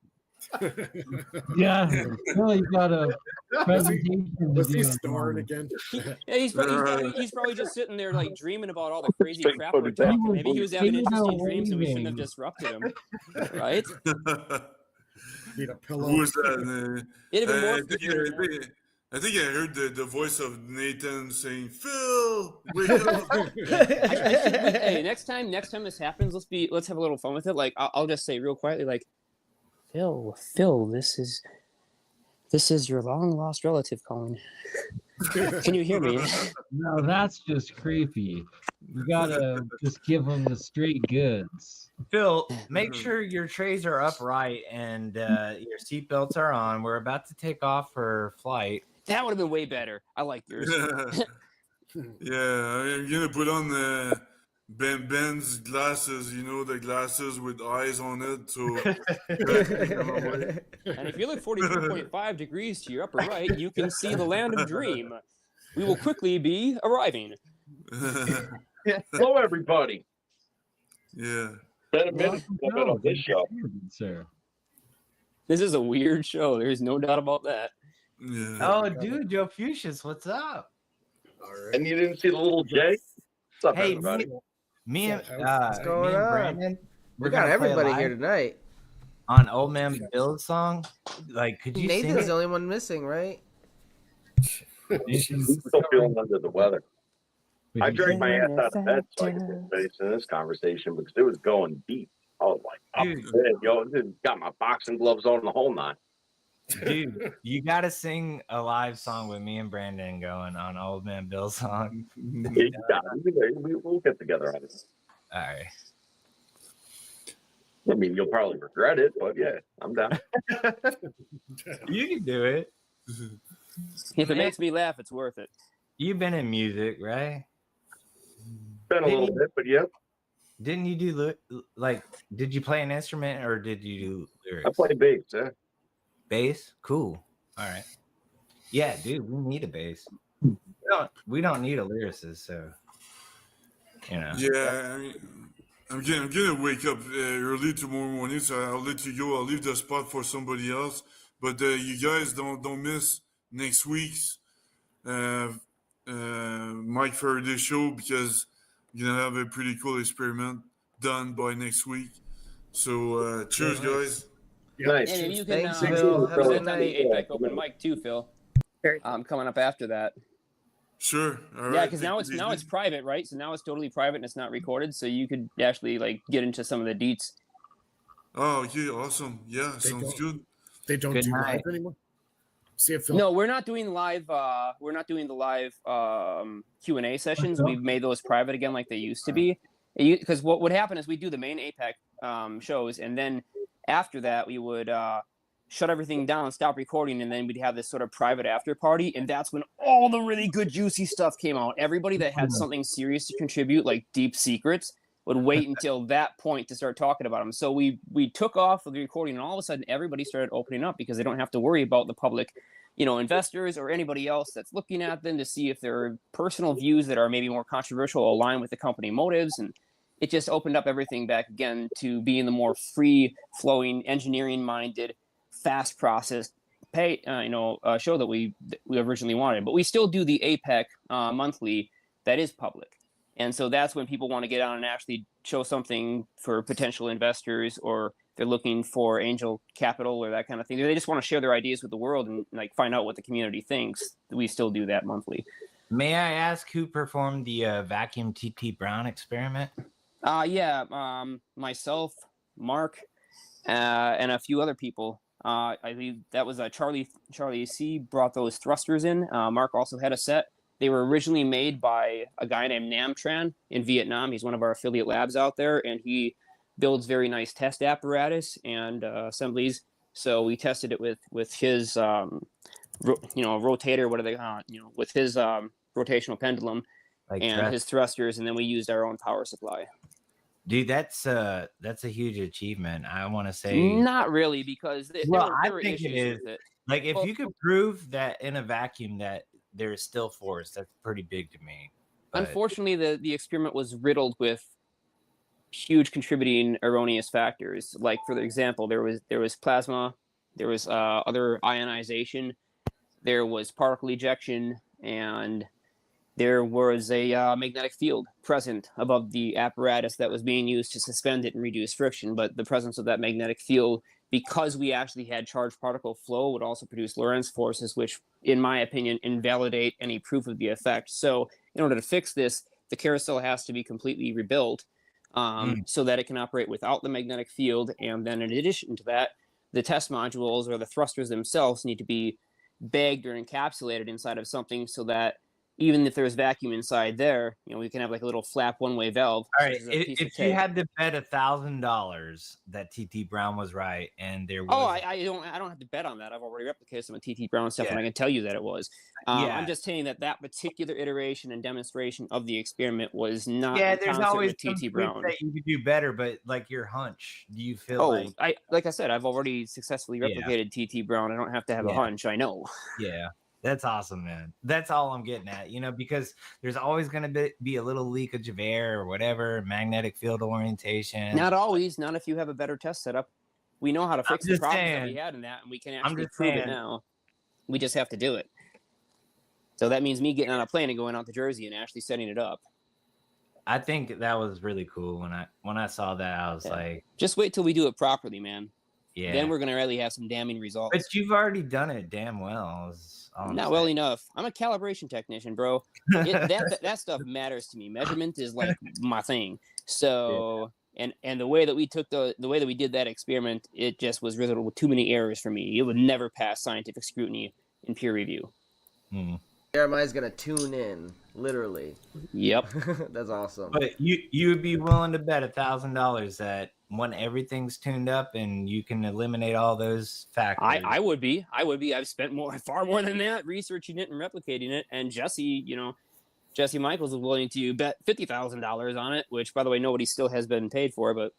Yeah, Phil, you got a presentation. Was he snoring again? Yeah, he's probably just sitting there like dreaming about all the crazy crap we're talking. Maybe he was having interesting dreams and we shouldn't have disrupted him, right? Need a pillow. Who was that? I think I heard the voice of Nathan saying, "Phil, wake up!" Hey, next time this happens, let's have a little fun with it. Like I'll just say real quietly, like, Phil, this is your long lost relative calling. Can you hear me? No, that's just creepy. You gotta just give them the straight goods. Phil, make sure your trays are upright and your seatbelts are on. We're about to take off for flight. That would have been way better. I like yours. Yeah, I'm gonna put on Ben's glasses. You know, the glasses with eyes on it. So, and if you look 43.5 degrees to your upper right, you can see the land of dream. We will quickly be arriving. Hello, everybody. Yeah. Been a minute on this show. Sir. This is a weird show. There's no doubt about that. Yeah. Oh, dude, Joe Fuchsius, what's up? All right. And you didn't see the little Jay? What's up, Hey, everybody? me and going on? Brandon, We got everybody here tonight. on Old Man Bill's song. Like, could you Nathan's sing the only one missing, right? He's still feeling under the weather. I dragged my ass out of bed so I could participate in this conversation because it was going deep. I was like, got my boxing gloves on the whole nine. Dude, you gotta sing a live song with me and Brandon going on Old Man Bill's song. We'll get together on it. All right. I mean, you'll probably regret it, but yeah, I'm down. You can do it. If it makes me laugh, it's worth it. You've been in music, right? Been a little bit, but yeah. Didn't you do did you play an instrument or did you do lyrics? I play bass, yeah. Bass? Cool. All right. Yeah, dude, we need a bass. We don't need a lyricist, so you know. Yeah, I mean, I'm gonna wake up early tomorrow morning, so I'll let you go. I'll leave the spot for somebody else. But you guys don't miss next week's Mike Faraday show because you're gonna have a pretty cool experiment done by next week. So cheers, guys. Nice. And if you can Thanks, Phil. Have a good present on the night. APEC open mic too, Phil. Coming up after that. Sure. All right. Yeah, because now it's private, right? So now it's totally private and it's not recorded, so you could actually get into some of the deets. Oh, yeah, awesome. Yeah, sounds good. They don't do live anymore. See if Phil. No, we're not doing live. We're not doing the live Q&A sessions. We've made those private again, like they used to be. Because what would happen is we do the main APEC shows, and then after that we would shut everything down, stop recording, and then we'd have this sort of private after party, and that's when all the really good juicy stuff came out. Everybody that had something serious to contribute, like deep secrets, would wait until that point to start talking about them. So we took off of the recording, and all of a sudden everybody started opening up because they don't have to worry about the public, investors or anybody else that's looking at them to see if their personal views that are maybe more controversial align with the company motives. And it just opened up everything back again to being the more free-flowing, engineering-minded, fast-processed show that we originally wanted. But we still do the APEC monthly that is public. And so that's when people want to get on and actually show something for potential investors, or they're looking for angel capital or that kind of thing. They just want to share their ideas with the world and like find out what the community thinks. We still do that monthly. May I ask who performed the vacuum TT Brown experiment? Myself, Mark, and a few other people. I believe that was Charlie C brought those thrusters in. Mark also had a set. They were originally made by a guy named Nam Tran in Vietnam. He's one of our affiliate labs out there, and he builds very nice test apparatus and assemblies. So we tested it with his rotator. What are they? With his rotational pendulum and his thrusters, and then we used our own power supply. Dude, that's a huge achievement. I want to say not really, because there were think issues it is. with it. Like if you could prove that in a vacuum that there is still force, that's pretty big to me. But unfortunately, the experiment was riddled with huge contributing erroneous factors. Like for example, there was plasma, there was other ionization, there was particle ejection, and there was a magnetic field present above the apparatus that was being used to suspend it and reduce friction. But the presence of that magnetic field, because we actually had charged particle flow, would also produce Lorentz forces, which, in my opinion, invalidate any proof of the effect. So in order to fix this, the carousel has to be completely rebuilt so that it can operate without the magnetic field. And then in addition to that, the test modules or the thrusters themselves need to be bagged or encapsulated inside of something so that even if there's vacuum inside there, we can have like a little flap one-way valve. All right, if you had to bet $1,000 that TT Brown was right, and there was I don't have to bet on that. I've already replicated some of TT Brown stuff, and I can tell you that it was. I'm just saying that particular iteration and demonstration of the experiment was not. Yeah, there's always TT Brown that you could do better, but like your hunch, do you feel like I said, I've already successfully replicated TT Brown. I don't have to have a hunch. I know. Yeah. That's awesome, man. That's all I'm getting at, because there's always going to be a little leakage of air or whatever, magnetic field orientation. Not always, not if you have a better test setup. We know how to fix the problems that we had in that, and we can actually prove it now. We just have to do it. So that means me getting on a plane and going out to Jersey and actually setting it up. I think that was really cool. When I saw that, I was like, just wait till we do it properly, man. Yeah. Then we're going to really have some damning results. But you've already done it damn well. Not well enough. I'm a calibration technician, bro. That stuff matters to me. Measurement is like my thing. So, and the way that we took the way that we did that experiment, it just was riddled with too many errors for me. It would never pass scientific scrutiny in peer review. Jeremiah's gonna tune in, literally. Yep. That's awesome. But you would be willing to bet $1,000 that when everything's tuned up and you can eliminate all those factors. I would be. I've spent far more than that researching it and replicating it. And Jesse Michaels is willing to bet $50,000 on it, which, by the way, nobody still has been paid for, but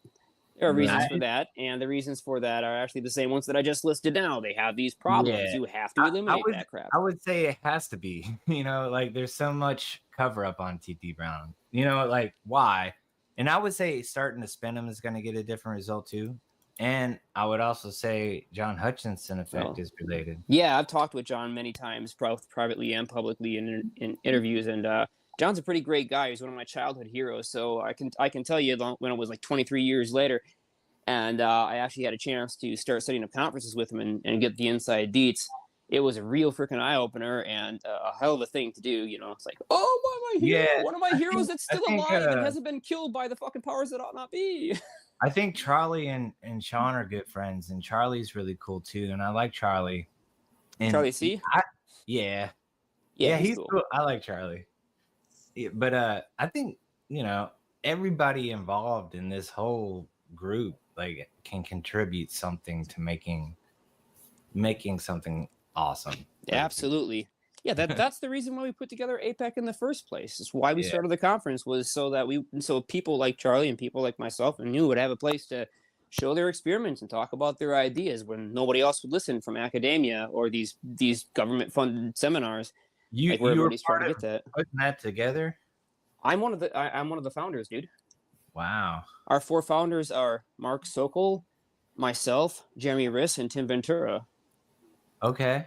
there are reasons for that. And the reasons for that are actually the same ones that I just listed now. They have these problems. Yeah. You have to eliminate that crap. I would say it has to be, like there's so much cover up on TT Brown, like why? And I would say starting to spin them is going to get a different result too. And I would also say John Hutchinson effect is related. Yeah, I've talked with John many times, both privately and publicly in interviews. And John's a pretty great guy. He's one of my childhood heroes. So I can tell you when it was like 23 years later, and I actually had a chance to start setting up conferences with him and get the inside deets. It was a real freaking eye-opener and a hell of a thing to do, It's like, oh, my hero, one of my heroes that's still alive and hasn't been killed by the fucking powers that ought not be. I think Charlie and Sean are good friends, and Charlie's really cool, too, and I like Charlie. And Charlie C? Yeah, he's cool. I like Charlie. Yeah, but I think, everybody involved in this whole group, can contribute something to making something awesome. Absolutely. Yeah, that's the reason why we put together APEC in the first place. It's why we started the conference, was so people like Charlie and people like myself and you would have a place to show their experiments and talk about their ideas when nobody else would listen from academia or these government funded seminars. You were trying to get that. Putting that together? I'm one of the founders, dude. Wow. Our 4 founders are Mark Sokol, myself, Jeremy Riss, and Tim Ventura. Okay.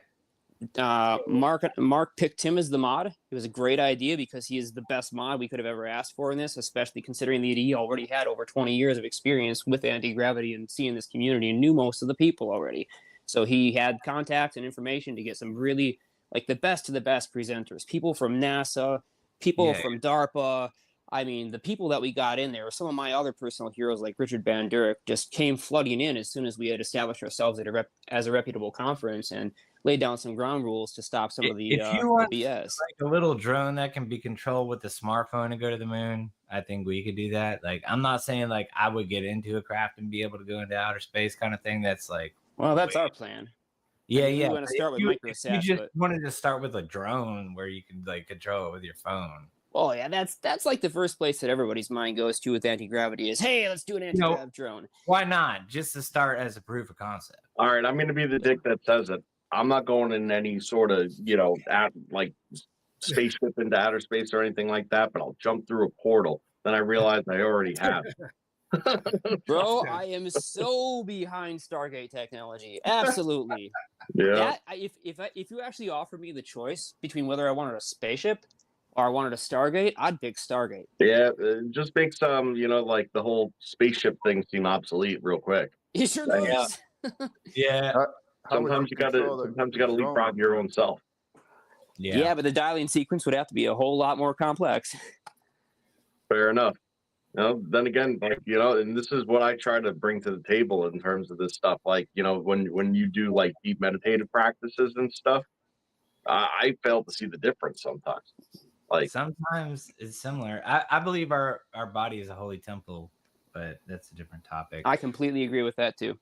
Mark picked him as the mod. It was a great idea because he is the best mod we could have ever asked for in this, especially considering that he already had over 20 years of experience with anti-gravity and seeing this community and knew most of the people already. So he had contacts and information to get some really like the best of the best presenters, people from NASA, people from DARPA. I mean, the people that we got in there, some of my other personal heroes like Richard Van Durek just came flooding in as soon as we had established ourselves as a reputable conference and laid down some ground rules to stop some of the if you want BS. Like a little drone that can be controlled with a smartphone and go to the moon, I think we could do that. Like, I'm not saying like I would get into a craft and be able to go into outer space kind of thing. That's like, well, that's our plan. Yeah, I mean, yeah. We want to start with microsats. You just wanted to start with a drone where you could like control it with your phone. Oh yeah, that's like the first place that everybody's mind goes to with anti-gravity is, hey, let's do an anti-grav drone. Why not? Just to start as a proof of concept. All right, I'm going to be the dick that says it. I'm not going in any sort of, like spaceship into outer space or anything like that, but I'll jump through a portal. Then I realize I already have. Bro, I am so behind Stargate technology. Absolutely. Yeah. If you actually offered me the choice between whether I wanted a spaceship or I wanted a Stargate, I'd pick Stargate. Yeah, it just makes like the whole spaceship thing seem obsolete real quick. It sure does. Yeah. Sometimes you gotta leapfrog your own self. Yeah, but the dialing sequence would have to be a whole lot more complex. Fair enough. Then again, and this is what I try to bring to the table in terms of this stuff. Like, when you do like deep meditative practices and stuff, I fail to see the difference sometimes. Like sometimes it's similar. I believe our body is a holy temple, but that's a different topic. I completely agree with that too.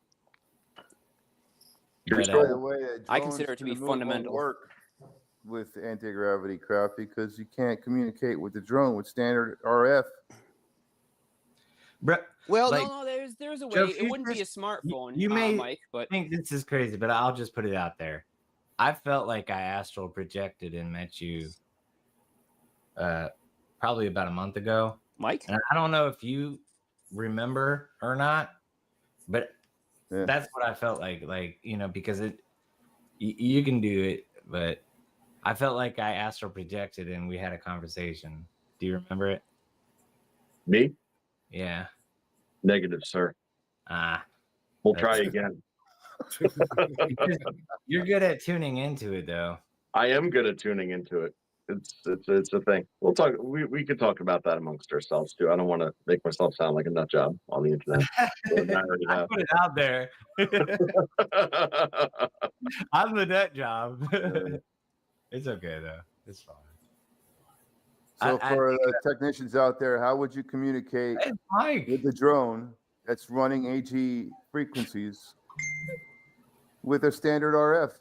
But, by the way, I consider it to be fundamental. Work with anti-gravity craft because you can't communicate with the drone with standard RF. Well, no, there's a way. Joe, it wouldn't be a smartphone, you may Mike, but think this is crazy, but I'll just put it out there. I felt like I astral projected and met you probably about a month ago, Mike. And I don't know if you remember or not, but that's what I felt like, because you can do it, but I felt like I astral projected and we had a conversation. Do you remember it? Me? Yeah. Negative, sir. We'll try again. You're good at tuning into it, though. I am good at tuning into it. It's a thing. We'll talk. We could talk about that amongst ourselves too. I don't want to make myself sound like a nut job on the internet. I put it out there. I'm the nut job. It's okay though. It's fine. So for the technicians out there, how would you communicate with the drone that's running AG frequencies with a standard RF?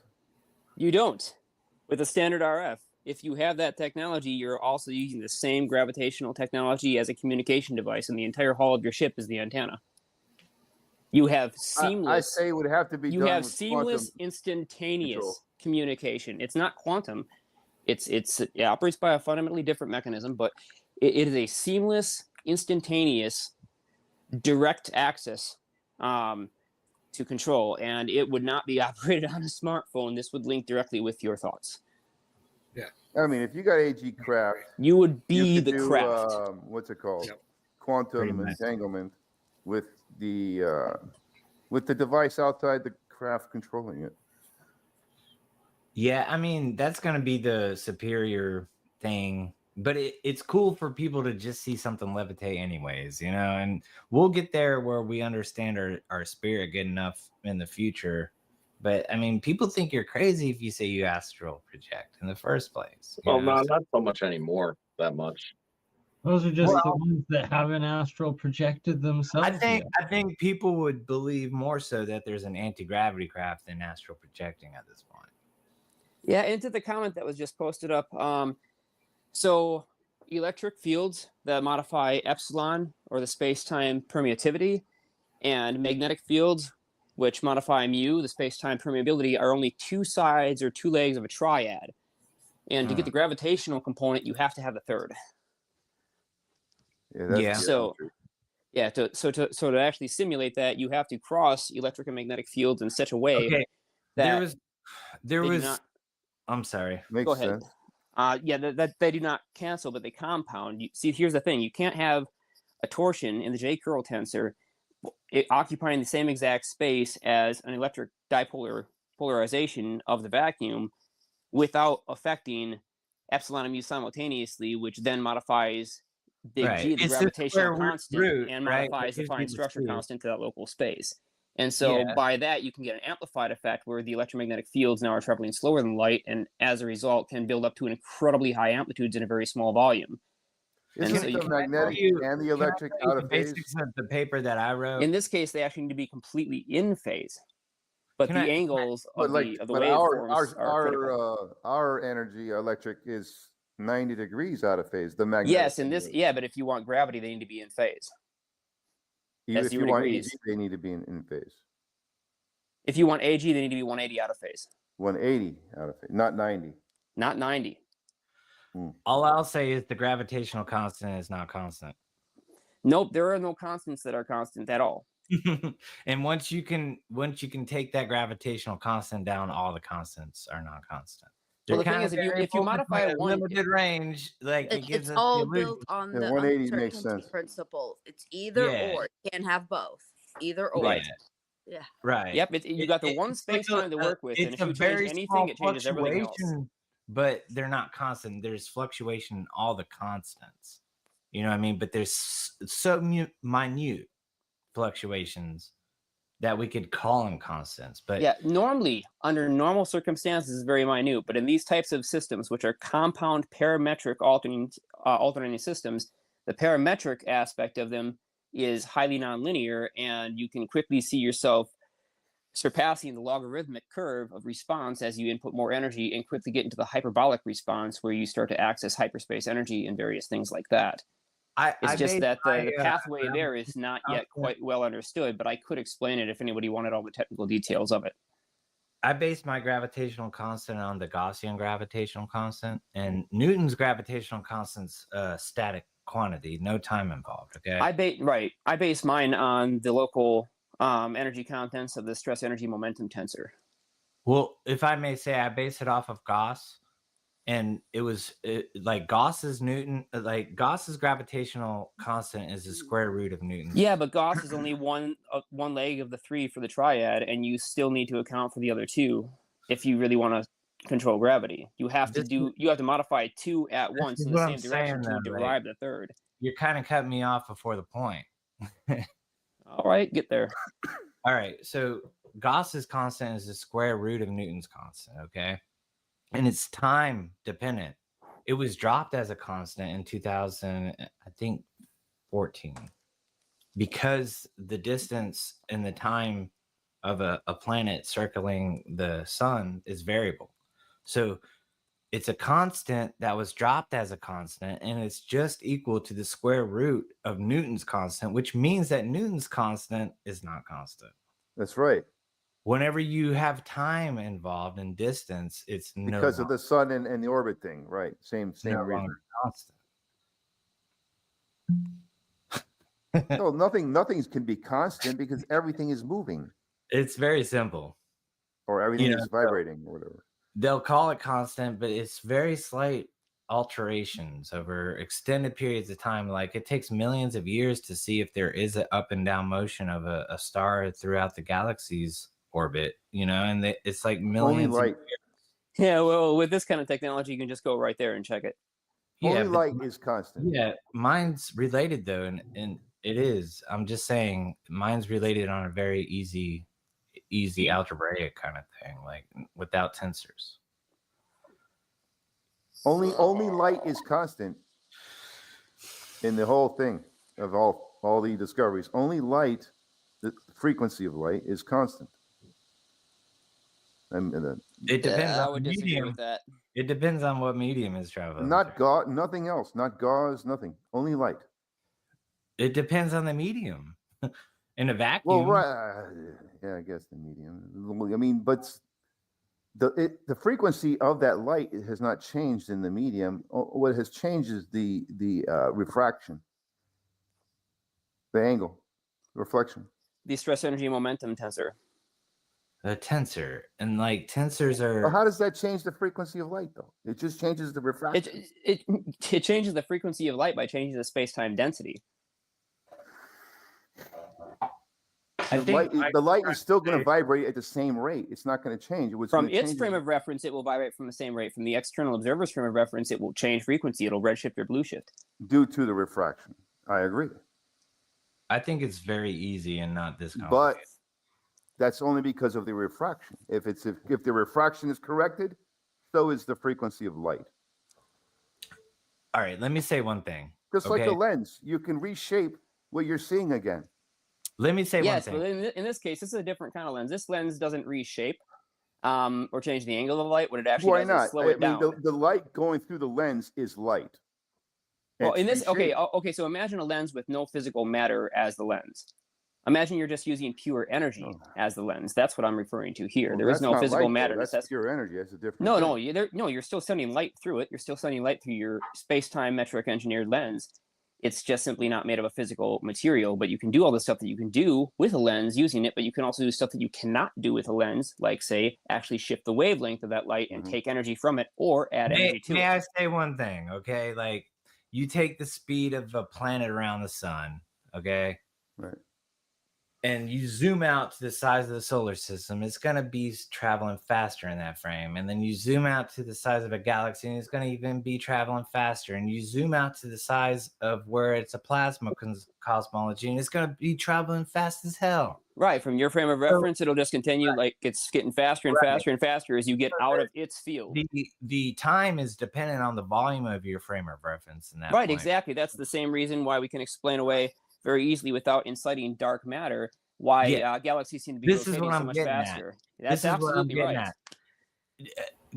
You don't. With a standard RF. If you have that technology, you're also using the same gravitational technology as a communication device, and the entire hull of your ship is the antenna. You have seamless. I say it would have to be. You have seamless, instantaneous communication. It's not quantum. It operates by a fundamentally different mechanism, but it is a seamless, instantaneous, direct access to control, and it would not be operated on a smartphone. This would link directly with your thoughts. Yeah. I mean, if you got AG craft, you would be the craft. What's it called? Yep. Quantum entanglement with the device outside the craft controlling it. Yeah, I mean, that's going to be the superior thing, but it's cool for people to just see something levitate anyways, and we'll get there where we understand our spirit good enough in the future. But I mean, people think you're crazy if you say you astral project in the first place. Well, no, not so much anymore, that much. Those are just the ones that haven't astral projected themselves. I think people would believe more so that there's an anti-gravity craft than astral projecting at this point. Yeah, into the comment that was just posted up. So electric fields that modify epsilon or the space-time permeativity, and magnetic fields which modify mu, the space-time permeability, are only two sides or two legs of a triad. And to get the gravitational component, you have to have a third. So to actually simulate that, you have to cross electric and magnetic fields in such a way that there was I'm sorry. Makes Go ahead. sense. Yeah, that they do not cancel, but they compound. See, here's the thing: you can't have a torsion in the J curl tensor occupying the same exact space as an electric dipolar polarization of the vacuum without affecting epsilon and mu simultaneously, which then modifies big G, the gravitational constant, and modifies the fine structure constant to that local space. And so by that, you can get an amplified effect where the electromagnetic fields now are traveling slower than light, and as a result can build up to incredibly high amplitudes in a very small volume. Isn't the magnetic and the electric out of phase? The paper that I wrote. In this case, they actually need to be completely in phase. But the angles of the waveforms are critical. Our energy electric is 90 degrees out of phase. The magnetic. Yes, in this, but if you want gravity, they need to be in phase. If you want AG, they need to be in phase. If you want AG, they need to be 180 out of phase. 180 out of phase, not 90. Not 90. All I'll say is the gravitational constant is not constant. Nope, there are no constants that are constant at all. And once you can take that gravitational constant down, all the constants are not constant. Well, the thing is, if you modify a limited range, like it's all built on the 180 makes sense. principle. It's either or. You can't have both. Either or. Right. Yeah. Right. Yep. You got the one space time to work with, and if you change anything, it changes everything else. But they're not constant. There's fluctuation in all the constants. You know what I mean? But there's so minute fluctuations that we could call them constants. But yeah, normally under normal circumstances, it's very minute. But in these types of systems, which are compound parametric alternating systems, the parametric aspect of them is highly nonlinear, and you can quickly see yourself surpassing the logarithmic curve of response as you input more energy and quickly get into the hyperbolic response where you start to access hyperspace energy and various things like that. It's just that the pathway there is not yet quite well understood, but I could explain it if anybody wanted all the technical details of it. I base my gravitational constant on the Gaussian gravitational constant, and Newton's gravitational constant's static quantity, no time involved. Okay. I base mine on the local energy contents of the stress energy momentum tensor. Well, if I may say, I base it off of Gauss. And it was like Gauss's gravitational constant is the square root of Newton's. Yeah, but Gauss is only one leg of the three for the triad, and you still need to account for the other two if you really want to control gravity. You have to modify two at once in the same direction to derive the third. You're kind of cutting me off before the point. All right, get there. All right, so Gauss's constant is the square root of Newton's constant. Okay. And it's time dependent. It was dropped as a constant in 2014 because the distance and the time of a planet circling the sun is variable. So it's a constant that was dropped as a constant, and it's just equal to the square root of Newton's constant, which means that Newton's constant is not constant. That's right. Whenever you have time involved in distance, it's because of the sun and the orbit thing, right? Same reason. Constant. No, nothing can be constant because everything is moving. It's very simple. Or everything is vibrating or whatever. They'll call it constant, but it's very slight alterations over extended periods of time. Like it takes millions of years to see if there is an up and down motion of a star throughout the galaxy's orbit, and it's like millions of years. Yeah, well, with this kind of technology, you can just go right there and check it. Only light is constant. Yeah, mine's related though, and it is. I'm just saying mine's related on a very easy algebraic kind of thing, like without tensors. Only light is constant in the whole thing of all the discoveries. Only light, the frequency of light is constant. It depends I on would the disagree medium. with that. It depends on what medium is traveling. Not gauze, nothing else. Not gauze, nothing. Only light. It depends on the medium. In a vacuum. Well, right. Yeah, I guess the medium. I mean, but the frequency of that light has not changed in the medium. What has changed is the refraction, the angle, reflection. The stress energy momentum tensor. A tensor, and like tensors are. Well, how does that change the frequency of light, though? It just changes the refraction. It changes the frequency of light by changing the space-time density. The light is still going to vibrate at the same rate. It's not going to change. From its frame of reference, it will vibrate from the same rate. From the external observer's frame of reference, it will change frequency. It'll redshift or blue shift. Due to the refraction. I agree. I think it's very easy and not this complicated. But that's only because of the refraction. If the refraction is corrected, so is the frequency of light. All right, let me say one thing. Just like a lens, you can reshape what you're seeing again. Let me say one thing. Yes, but in this case, this is a different kind of lens. This lens doesn't reshape or change the angle of the light. What it actually does is slow it down. The light going through the lens is light. Well, in this, okay, so imagine a lens with no physical matter as the lens. Imagine you're just using pure energy as the lens. That's what I'm referring to here. Well, there is no physical matter. That's pure energy. That's a different thing. No, you're still sending light through it. You're still sending light through your space-time metric engineered lens. It's just simply not made of a physical material, but you can do all the stuff that you can do with a lens using it, but you can also do stuff that you cannot do with a lens, like, say, actually shift the wavelength of that light and take energy from it or add energy to it. May I say one thing, okay? Like, you take the speed of a planet around the sun, okay? Right. And you zoom out to the size of the solar system, it's going to be traveling faster in that frame. And then you zoom out to the size of a galaxy, and it's going to even be traveling faster. And you zoom out to the size of where it's a plasma cosmology, and it's going to be traveling fast as hell. Right. From your frame of reference, it'll just continue like it's getting faster and faster and faster as you get out of its field. The time is dependent on the volume of your frame of reference. In that right, exactly. That's the same reason why we can explain away very easily without inciting dark matter why galaxies seem to be rotating so much faster. That's absolutely right.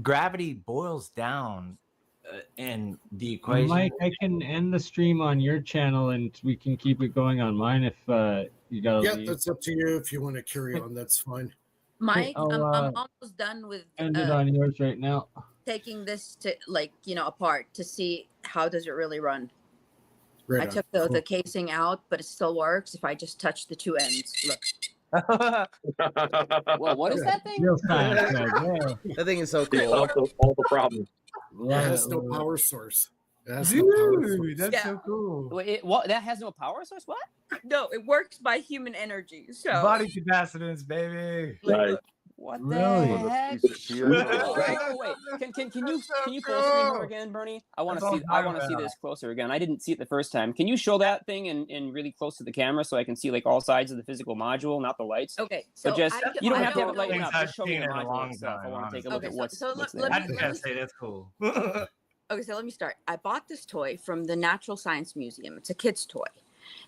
Gravity boils down in the equation. Mike, I can end the stream on your channel and we can keep it going on mine if you gotta leave. That's up to you. If you want to carry on, that's fine. Mike, I'm almost done with end it on yours right now. Taking this to apart to see how does it really run. Right I took the casing out, but it still works if I just touch the two ends. Look. Well, what is that thing? That thing is so cool. All the problems. It has no power source. That's so cool. Wait, what? That has no power source? What? No, it works by human energy. So body capacitance, baby. Right. What really? the heck? Wait. Can you full screen her again, Bernie? I want to see this closer again. I didn't see it the first time. Can you show that thing in really close to the camera so I can see like all sides of the physical module, not the lights? Okay. So just you don't have to have it lighting up. Just show me the module itself. I want to take a look at what's there. I just gotta say that's cool. Okay, so let me start. I bought this toy from the Natural Science Museum. It's a kid's toy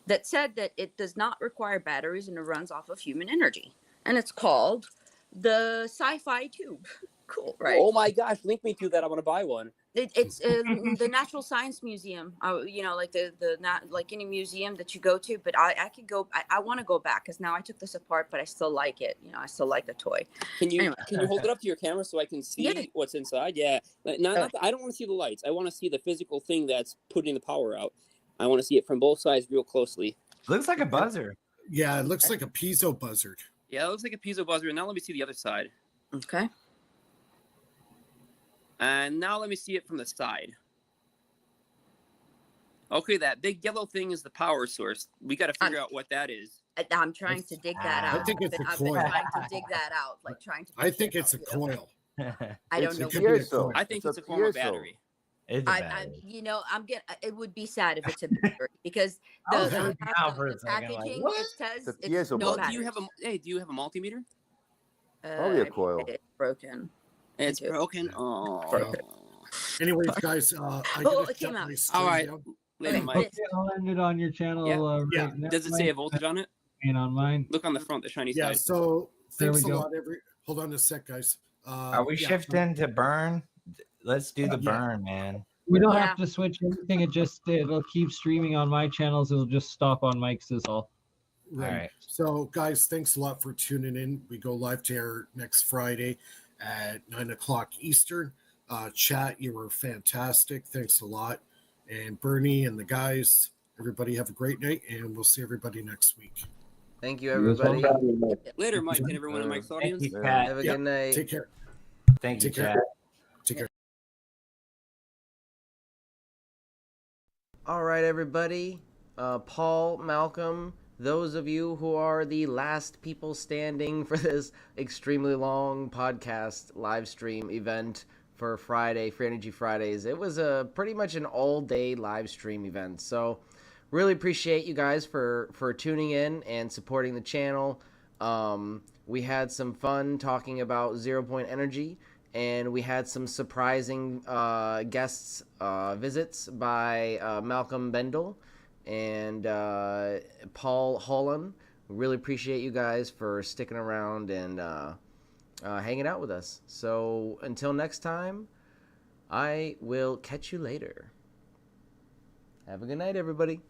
that said that it does not require batteries and it runs off of human energy. And it's called the sci-fi tube. Cool, right? Oh my gosh, link me to that. I want to buy one. It's the Natural Science Museum. Like like any museum that you go to. But I could go. I want to go back because now I took this apart, but I still like it. I still like the toy. Can you hold it up to your camera so I can see what's inside? Yeah. I don't want to see the lights. I want to see the physical thing that's putting the power out. I want to see it from both sides real closely. Looks like a buzzer. Yeah, it looks like a piezo buzzard. Yeah, it looks like a piezo buzzer. Now let me see the other side. Okay. And now let me see it from the side. Okay, that big yellow thing is the power source. We got to figure out what that is. I'm trying to dig that out. I think it's a coil. I've been trying to dig that out, I think it's a coil. I don't know. I think it's a form of battery. It would be sad if it's a battery because the packaging it says it's no battery. Do you have a multimeter? Probably a coil. It's broken. It's broken. Oh. Anyways, guys, it came out. All right. I'll end it on your channel. Right now. Does it say a voltage on it? And on mine. Look on the front, the shiny side. Yeah. So thanks a lot. Hold on a sec, guys. Are we shifting to burn? Let's do the burn, man. We don't have to switch anything. It'll keep streaming on my channels. It'll just stop on Mike's is all. Right. All right. So, guys, thanks a lot for tuning in. We go live to air next Friday at 9:00 Eastern. Chat, you were fantastic. Thanks a lot. And Bernie and the guys, everybody have a great night, and we'll see everybody next week. Thank you, everybody. Later, Mike and everyone in Mike's audience. Thank you, Pat. Have a good night. Take care. Thank you, Take care. Pat. Take care. All right, everybody. Paul, Malcolm, those of you who are the last people standing for this extremely long podcast live stream event for Friday, Free Energy Fridays. It was pretty much an all-day live stream event. So really appreciate you guys for tuning in and supporting the channel. We had some fun talking about 0 Point Energy, and we had some surprising guests visits by Malcolm Bendel and Paul Holland. Really appreciate you guys for sticking around and hanging out with us. So until next time, I will catch you later. Have a good night, everybody.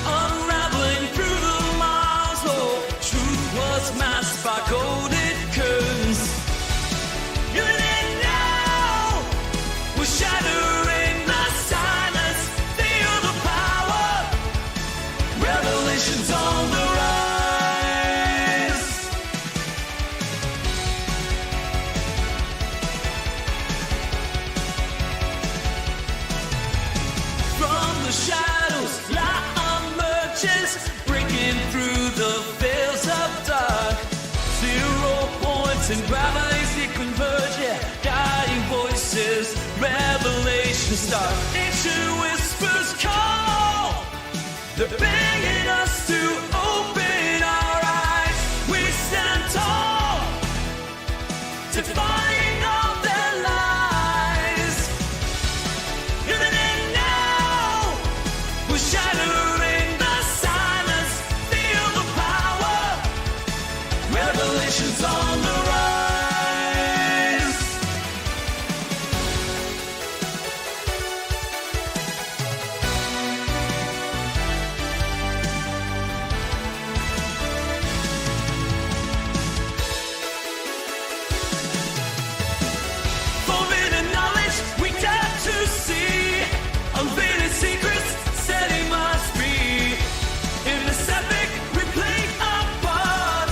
Unraveling through the miles, oh, truth was masked by golden curtains. You didn't know, we're shattering the silence, feel the power, revelations on the rise. From the shadows, light breaking through the veils of dark. 0 points and gravity's it converge, yeah. Guiding voices, revelations start. Ancient whispers call, they're begging us to open our eyes. We stand tall, defying all their lies. Even in now, we're shattering revelations on the rise. Forbidden knowledge we dare to see, unveiling secrets setting us free. In this epic we play a part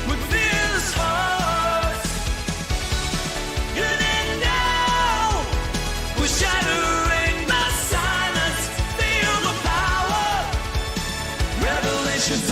with fearless hearts. You didn't know, we're shattering the silence, feel the power, revelations